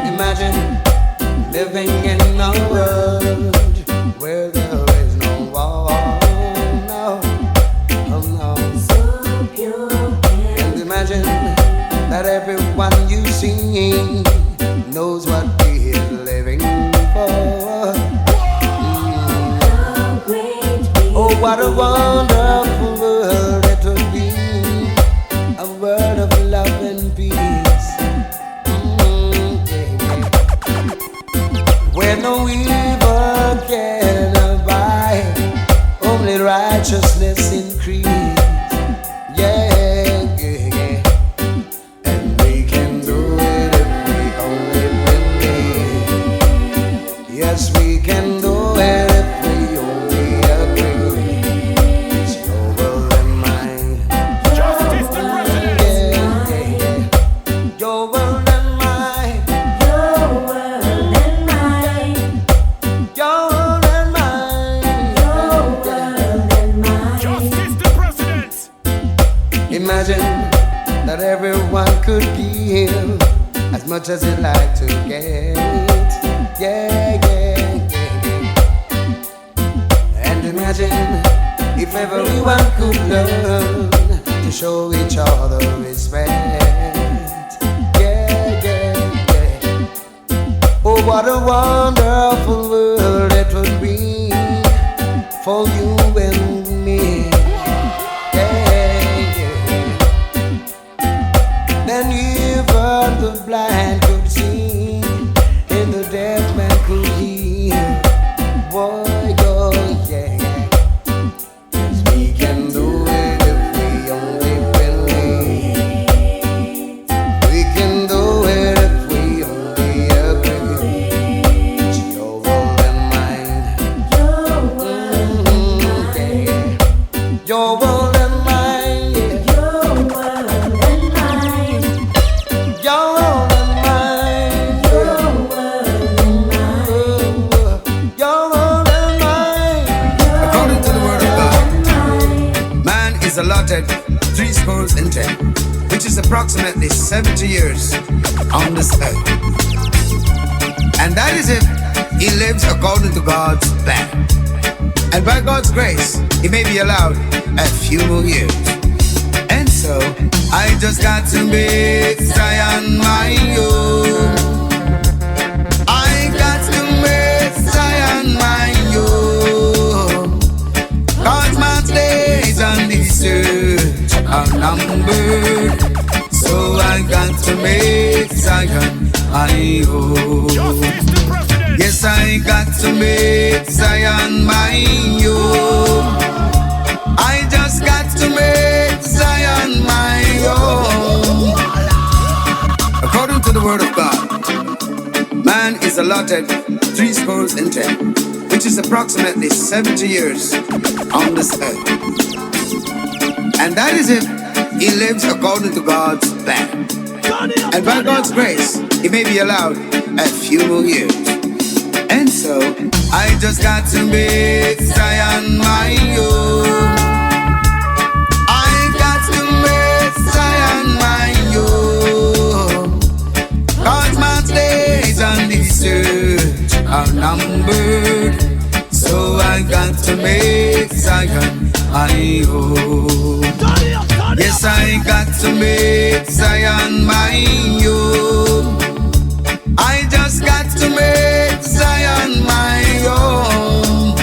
imagine living in a world where there is no war, no, oh no. So pure. And imagine that everyone you see knows what we are living for. Oh, what a wonderful world it would be, a world of love and peace. Where no evil can abide, only righteousness increase. Yeah, yeah, yeah. And we can do it if we only believe. Yes, we can do it if we only agree. It's your will and mine. Justice the president. Yeah, yeah, yeah. Your will and mine. Your world and mine. Your world and mine. Your world and mine. Justice the president. Imagine that everyone could give as much as they'd like to get. Yeah, yeah, yeah, yeah. And imagine if everyone could learn to show each other respect. Yeah, yeah, yeah. Oh, what a wonderful world it would be for you and me. Then even the blind could see, and the deaf man could hear. Boy, oh yeah. Yes, we can do it if we only believe. We can do it if we only agree. It's your will and mine. Your world and mine. Yeah. Your will and mine. Yeah. Your world and mine. Your will and mine. Your world and mine. Your will and mine. According to the word of God, man is allotted 70, which is approximately 70 years on this earth. And that is if he lives according to God's plan. And by God's grace, he may be allowed a few more years. And so, I just got to make Zion my own. I got to make Zion my own. 'Cause my days on this earth are numbered. So I got to make Zion my own. Justice the president. Yes, I got to make Zion my own. I just got to make Zion my own. According to the word of God, man is allotted 70, which is approximately 70 years on this earth. And that is if he lives according to God's plan. And by God's grace, he may be allowed a few more years. And so, I just got to make Zion my own. I got to make Zion my own. 'Cause my days on this earth are numbered. So I got to make Zion my own. Yes, I got to make Zion my own. I just got to make Zion my own.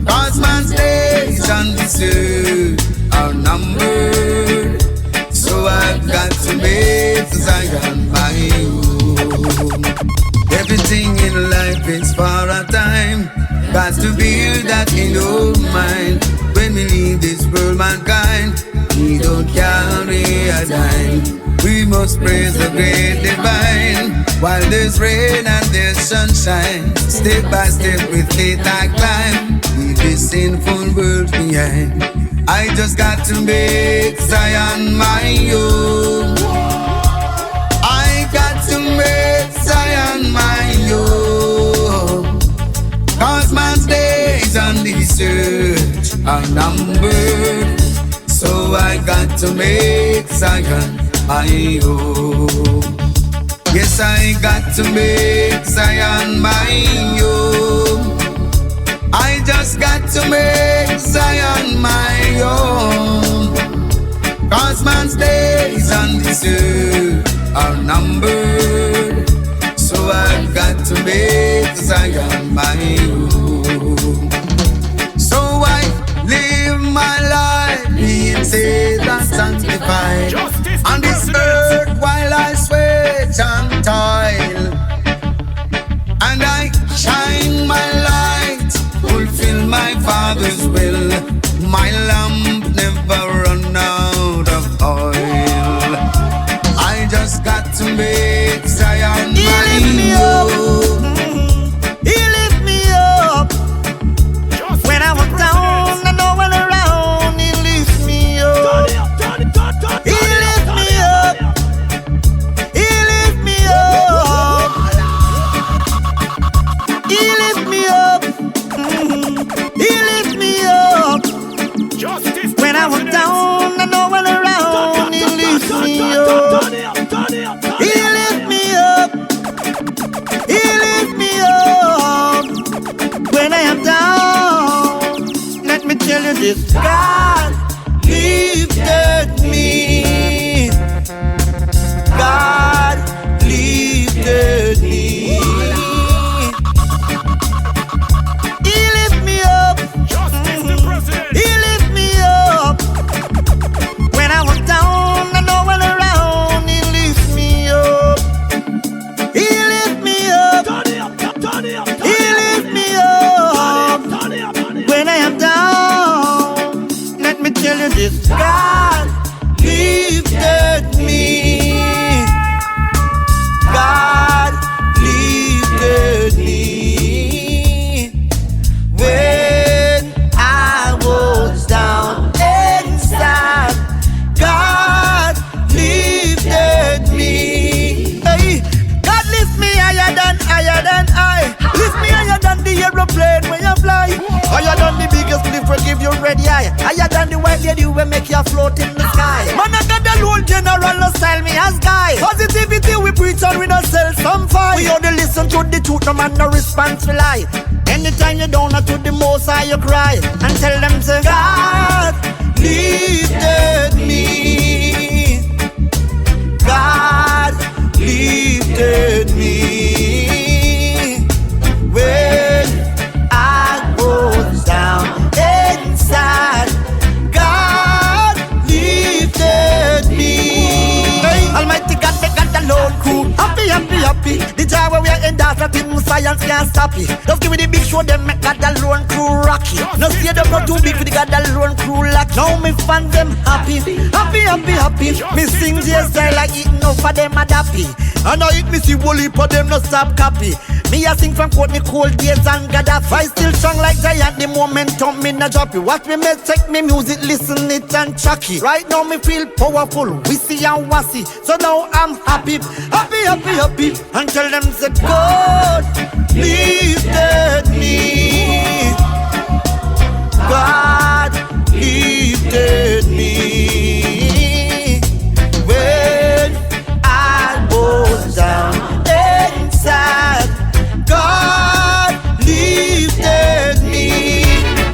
'Cause my days on this earth are numbered. So I've got to make Zion my own. Everything in life is for a time. Got to build that in your mind. When we leave this world, mankind, we don't carry a dime. We must praise the great divine. While there's rain and there's sunshine, step by step with faith I climb, leave this sinful world behind. I just got to make Zion my own. I got to make Zion my own. Cause man's days on this earth are numbered. So I got to make Zion my own. Yes, I got to make Zion my own. I just got to make Zion my own. Cause man's days on this earth are numbered. So I've got to make Zion my own. So I live my life being saved and sanctified on this earth while I sweat and toil. And I shine my light, fulfill my Father's will. My lamp never run out of oil. I just got to make Zion my own. He lift me up. When I was down and no one around, he lift me up. He lift me up. He lift me up. He lift me up. He lift me up. When I was down and no one around, he lift me up. He lift me up. He lift me up. When I am down, let me tell you this: God lifted me. God lifted me. He lift me up. He lift me up. When I was down and no one around, he lift me up. He lift me up. He lift me up. When I am down, let me tell you this: God lifted me. God lifted me. When I was down inside, God lifted me. Hey, God lift me higher than I. Lift me higher than the aeroplane when you fly. Higher than the biggest cliff will give you red eye. Higher than the white lady will make you float in the sky. Man, I got the Lord General, no style me as guy. Positivity we preach and we don't sell some fight. We only listen to the truth, no man no response for lie. Anytime you down to the most high, you cry and tell them say, God lifted me. God lifted me. When I was down inside, God lifted me. Hey, Almighty God, they got the Lord crew. Happy, happy, happy. The job where we are in that nothing science can't stop it. Just give me the big show, them make God the lone crew rocky. No see them not too big for the God the lone crew lock. Now me fans them happy, happy, happy, happy. Me sing this style like eating up for them a dappy. And I eat me see Wooly for them no stop copy. Me a sing from Courtney Cold Days and Gaddafi. I still strong like giant, the momentum me na drop it. Watch me make take me music, listen it and chuck it. Right now me feel powerful, wissy and wassy. So now I'm happy, happy, happy, happy. And tell them say God lifted me. God lifted me. When I was down inside, God lifted me.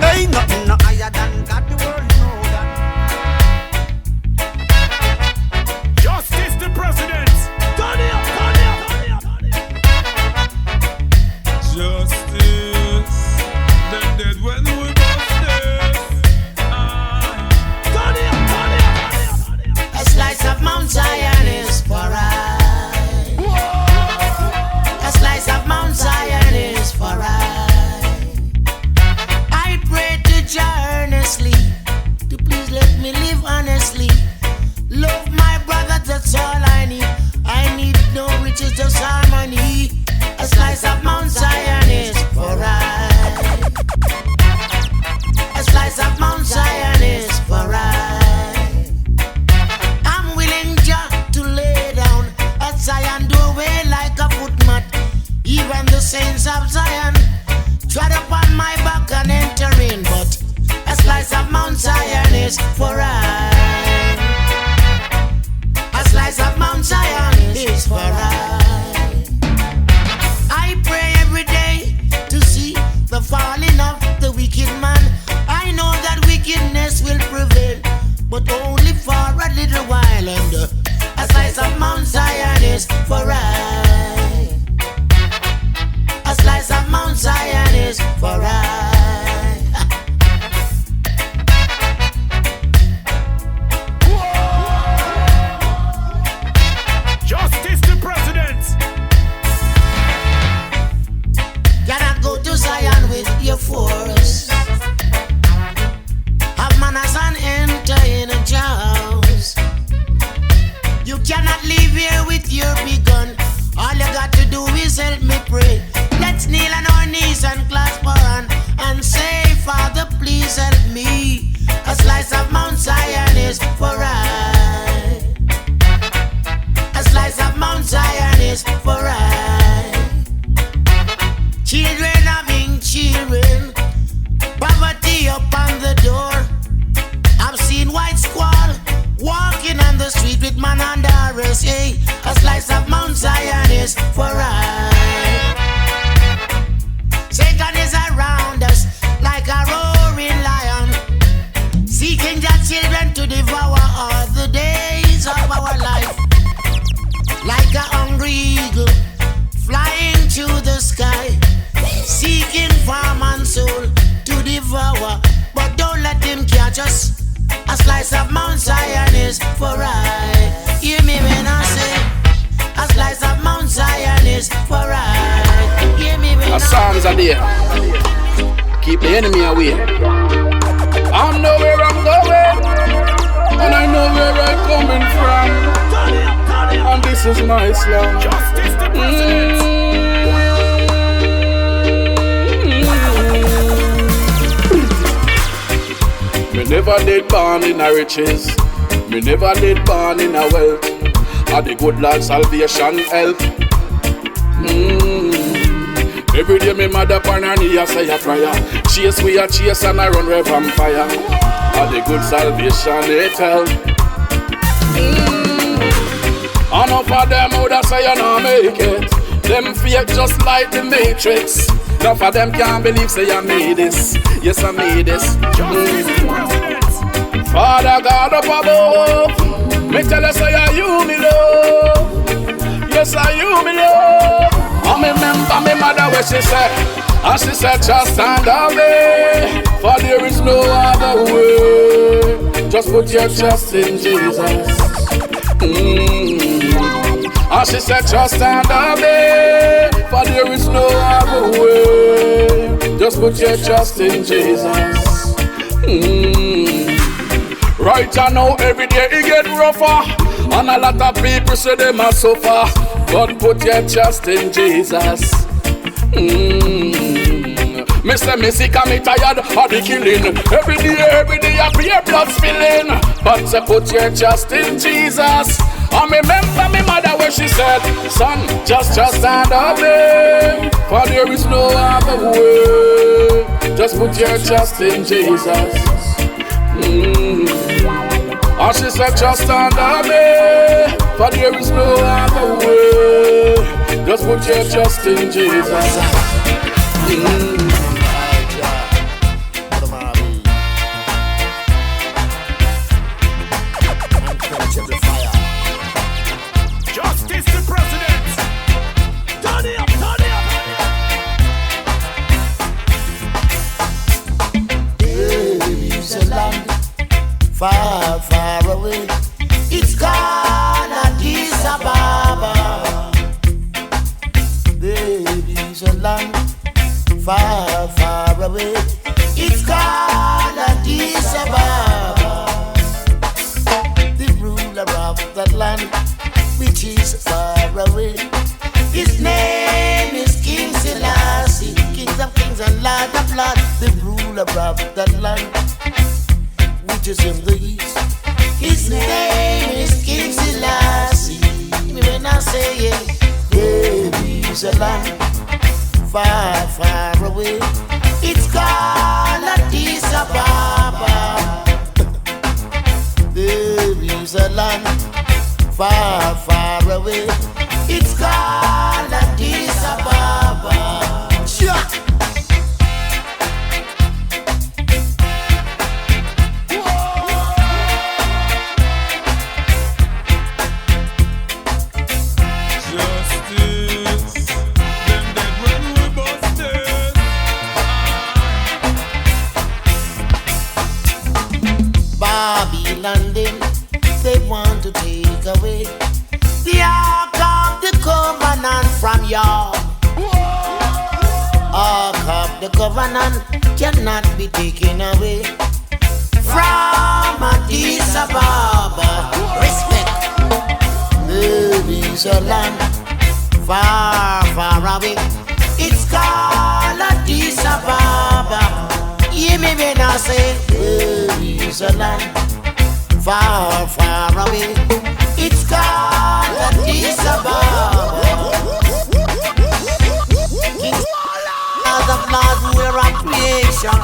Ain't nothing no higher than God, the world know that. Justice the president. Turn it up, turn it up, turn it up, turn it up. Justice. just a slice of Mount Zion is for right. Hear me when I say a slice of Mount Zion is for right. Hear me when I say Psalms are there. Keep the enemy away. I know where I'm going, and I know where I'm coming from. And this is my Islam. Justice the president. Me never did born in a riches. Me never did born in a wealth. A the good Lord salvation help. Every day me mother upon her knee I say a prayer. Chase we a chase and I run with vampire. A the good salvation it help. Enough of them woulda say you no make it. Them fake just like the Matrix. Enough of them can't believe say I made this. Yes I made this. Father God up above, me tell you say I you me love. Yes I you me love. I remember me mother when she said, and she said just stand away, for there is no other way. Just put your trust in Jesus. And she said just stand away, for there is no other way. Just put your trust in Jesus. Right now every day it get rougher, and a lot of people say they must suffer. But put your trust in Jesus. Mr. Missy, come me tired of the killing. Every day I pray blood spilling. But put your trust in Jesus. I remember me mother when she said, son, just stand away, for there is no other way. Just put your trust in Jesus. And she said just stand away, for there is no other way. Just put your trust in Jesus. Justice the president. Turn it up, turn it up. There is a land far, far away. It's called Addis Ababa. There is a land far, far away. It's called Addis Ababa. The ruler of that land, which is far away, his name is King Selassie, King of kings and Lord of lords. The ruler of that land, which is in the east, his name is King Selassie. When I say it, there is a land far, far away. It's called Addis Ababa. There is a land far, far away. It's called Addis Ababa. Sure. London, they want to take away the Ark of the Covenant from y'all. Ark of the Covenant cannot be taken away from Addis Ababa. Respect. There is a land far, far away. It's called Addis Ababa. Hear me when I say there is a land far, far away. It's called Addis Ababa. King of Lords, we're a creation.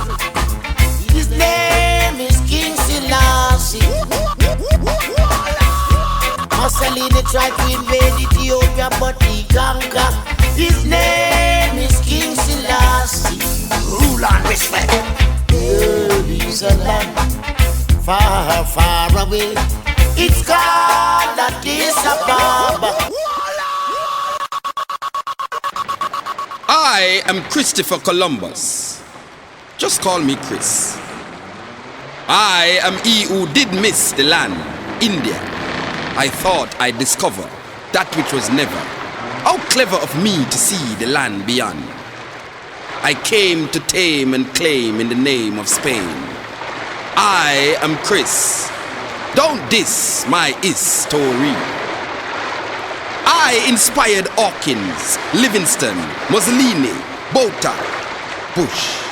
His name is King Selassie. Mussolini tried to invade Ethiopia, but he conquered. His name is King Selassie. Rule and respect. There is a land far, far away. It's called Addis Ababa. I am Christopher Columbus. Just call me Chris. I am he who did miss the land, India. I thought I'd discover that which was never. How clever of me to see the land beyond. I came to tame and claim in the name of Spain. I am Chris. Don't diss my history. I inspired Hawkins, Livingston, Mussolini, Botha, Bush.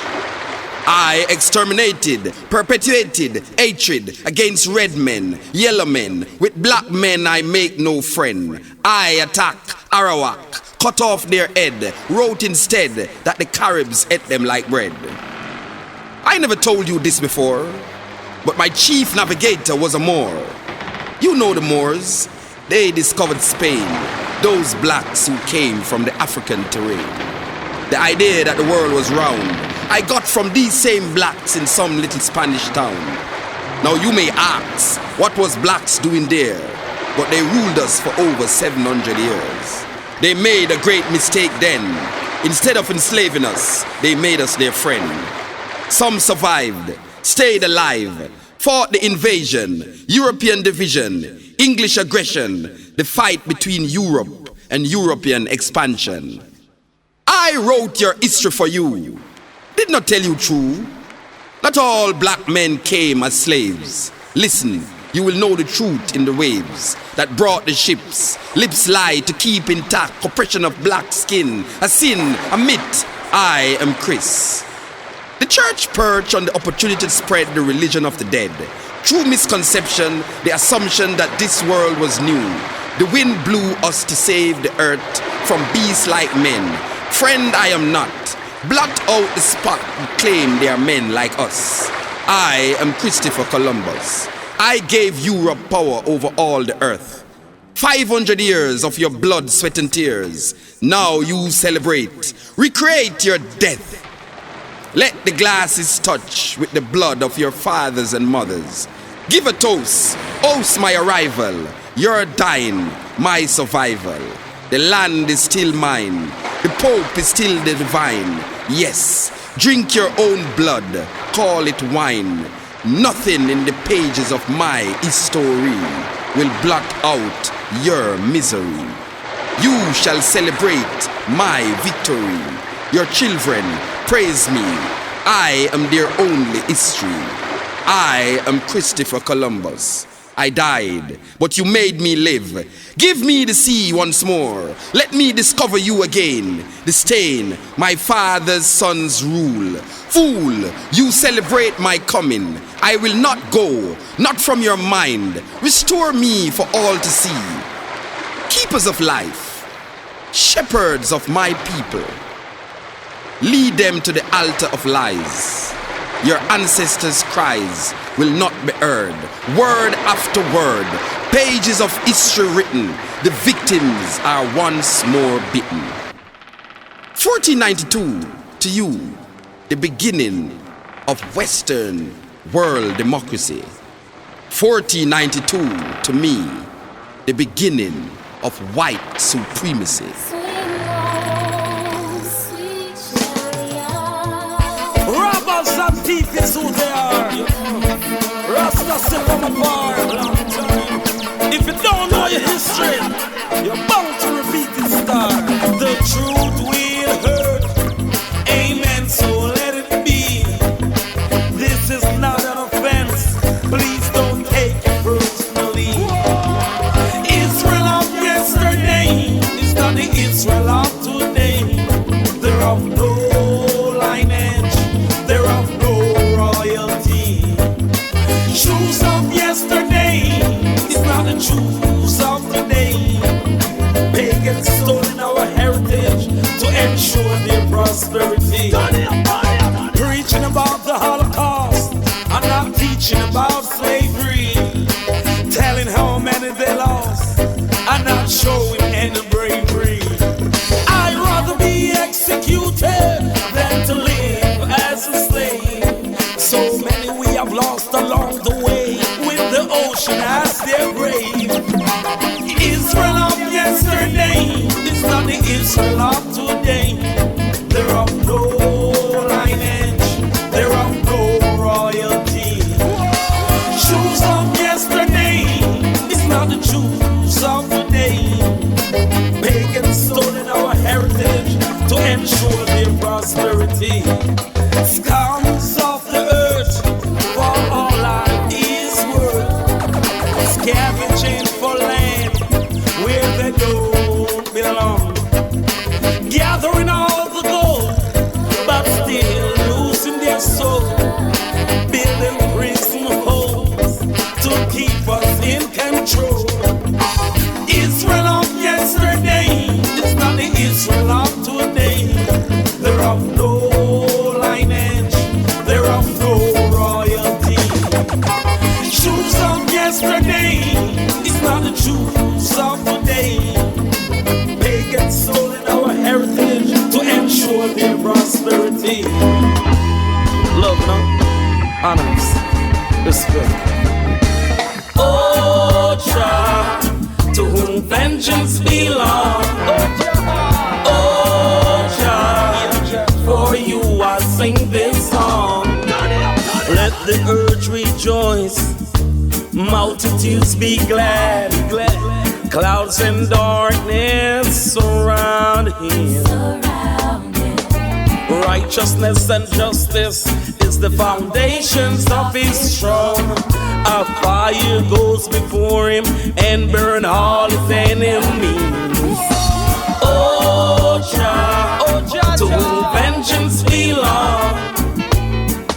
I exterminated, perpetuated hatred against red men, yellow men. With black men I make no friend. I attack Arawak, cut off their head, wrote instead that the Caribs ate them like bread. I never told you this before, but my chief navigator was a Moor. You know the Moors. They discovered Spain, those blacks who came from the African terrain. The idea that the world was round, I got from these same blacks in some little Spanish town. Now you may ask, what was blacks doing there? But they ruled us for over 700 years. They made a great mistake then. Instead of enslaving us, they made us their friend. Some survived, stayed alive, fought the invasion, European division, English aggression, the fight between Europe and European expansion. I wrote your history for you. Did not tell you true. Not all black men came as slaves. Listen, you will know the truth in the waves that brought the ships. Lips lie to keep intact oppression of black skin. A sin, a myth. I am Chris. The church perched on the opportunity to spread the religion of the dead. True misconception, the assumption that this world was new. The wind blew us to save the earth from beasts like men. Friend, I am not. Blot out the spot who claim they are men like us. I am Christopher Columbus. I gave Europe power over all the earth. 500 years of your blood, sweat and tears. Now you celebrate. Recreate your death. Let the glasses touch with the blood of your fathers and mothers. Give a toast, host my arrival. You're dying, my survival. The land is still mine. The Pope is still the divine. Yes, drink your own blood, call it wine. Nothing in the pages of my history will blot out your misery. You shall celebrate my victory. Your children praise me. I am their only history. I am Christopher Columbus. I died, but you made me live. Give me the sea once more. Let me discover you again. The stain, my father's son's rule. Fool, you celebrate my coming. I will not go, not from your mind. Restore me for all to see. Keepers of life, shepherds of my people. Lead them to the altar of lies. Your ancestors' cries will not be heard. Word after word, pages of history written. The victims are once more beaten. 1492 to you, the beginning of Western world democracy. 1492 to me, the beginning of white supremacy. Robbers and thieves who they are. Rasta set them apart. If you don't know your history, you're bound to repeat it, star. The truth will hurt. Amen, so let it be. This is not an offense. Please don't take it personally. Israel of yesterday is not the Israel of today. They're of no lineage. They're of no royalty. Shoes of yesterday is not the shoes of today. Pagans stolen our heritage to ensure their prosperity. Preaching about the Holocaust and not teaching about slavery. Telling how many they lost and not showing any bravery. I'd rather be executed than to live as a slave. So many we have lost along the way, with the ocean as their grave. Israel of yesterday is not the Israel of today. They're of no lineage, they're of no royalty. prosperity. Scums of the earth, for all life is worth. Scavenging for land where they don't belong. Gathering all the gold, but still losing their soul. Building prison holes to keep us in control. Israel of yesterday is not the Israel of today. They're of no lineage, they're of no royalty. Jews of yesterday is not the Jews of today. Pagans stolen our heritage to ensure their prosperity. Love, no? Honors, respect. Oh, Jah, to whom vengeance belongs. Oh, Jah, for you I sing this song. Let the earth rejoice, multitudes be glad. Clouds and darkness surround him. Righteousness and justice is the foundations of his throne. A fire goes before him and burn all his enemies. Oh, Jah, to whom vengeance belongs.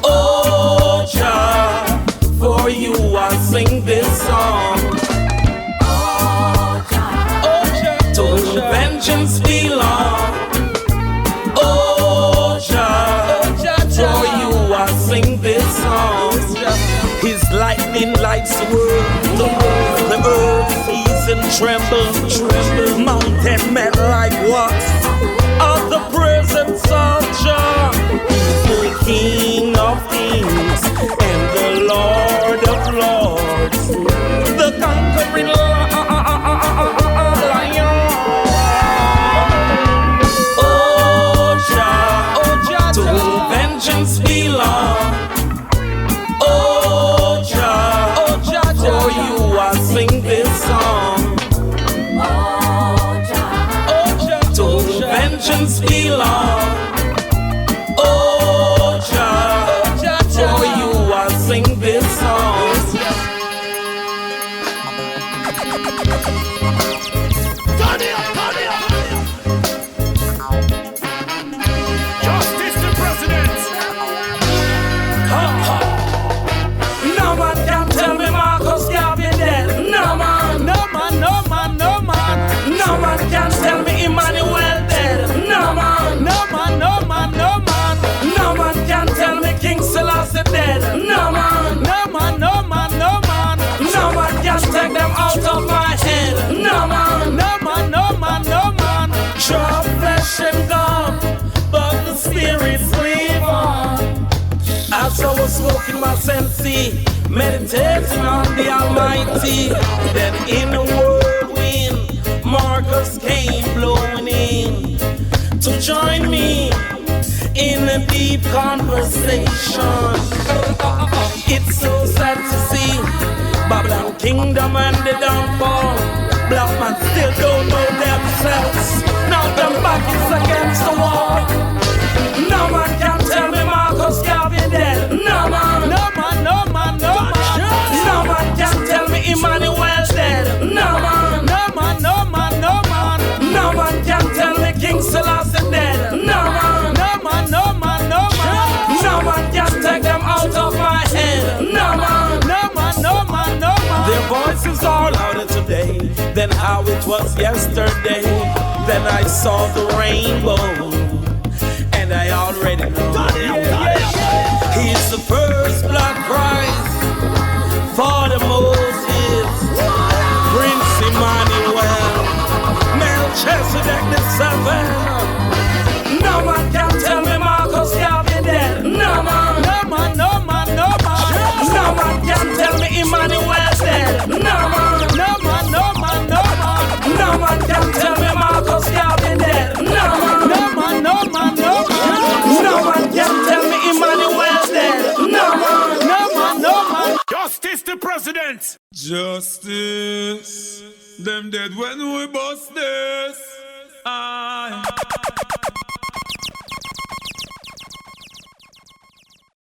Oh, Jah, for you I sing this song. Oh, Jah, to whom vengeance belongs. Oh, Jah, for you I sing this song. His lightning lights the world. The earth sees and tremble. Mountain melt like wax of the presence of Jah. He's the King of kings and the Lord of lords, the conquering lion. Oh, Jah, to whom vengeance belongs. Oh, Jah, for you I sing this song. Oh, Jah, to whom vengeance belongs. Oh, Jah, for you I sing this song. Justice the President. No man can tell me Marcus Garvey dead. No man. No man, no man, no man. No man can tell me Emmanuel dead. No man. No man, no man, no man. No man can tell me King Selassie dead. No man. No man, no man, no man. No man can take them out of my head. No man. No man, no man, no man. Sure flesh and gone, but the spirits live on. As I was walking my senses, meditating on the Almighty, then in a whirlwind, Marcus came blowing in to join me in a deep conversation. It's so sad to see Babylon kingdom and the downfall. Black man still don't know themselves. Now them back is against the wall. No man can tell me Marcus Garvey dead. No man. No man, no man, no man. No man can tell me Emmanuel dead. No man. No man, no man, no man. No man can tell me King Selassie dead. No man. No man, no man, no man. No man can take them out of my head. No man. No man, no man, no man. Their voices are louder today than how it was yesterday. Then I saw the rainbow, and I already know he's the first blood price for the Moses, Prince Emmanuel, Melchizedek the seven. No man can tell me Marcus Garvey dead. No man. No man, no man, no man. No man can tell me Emmanuel dead. No man. No man, no man, no man. No man can tell me Marcus Garvey dead. No man. No man, no man, no man. No man can tell me Emmanuel dead. No man. No man, no man. Justice the President. Justice. Them dead when we bust this. Aye.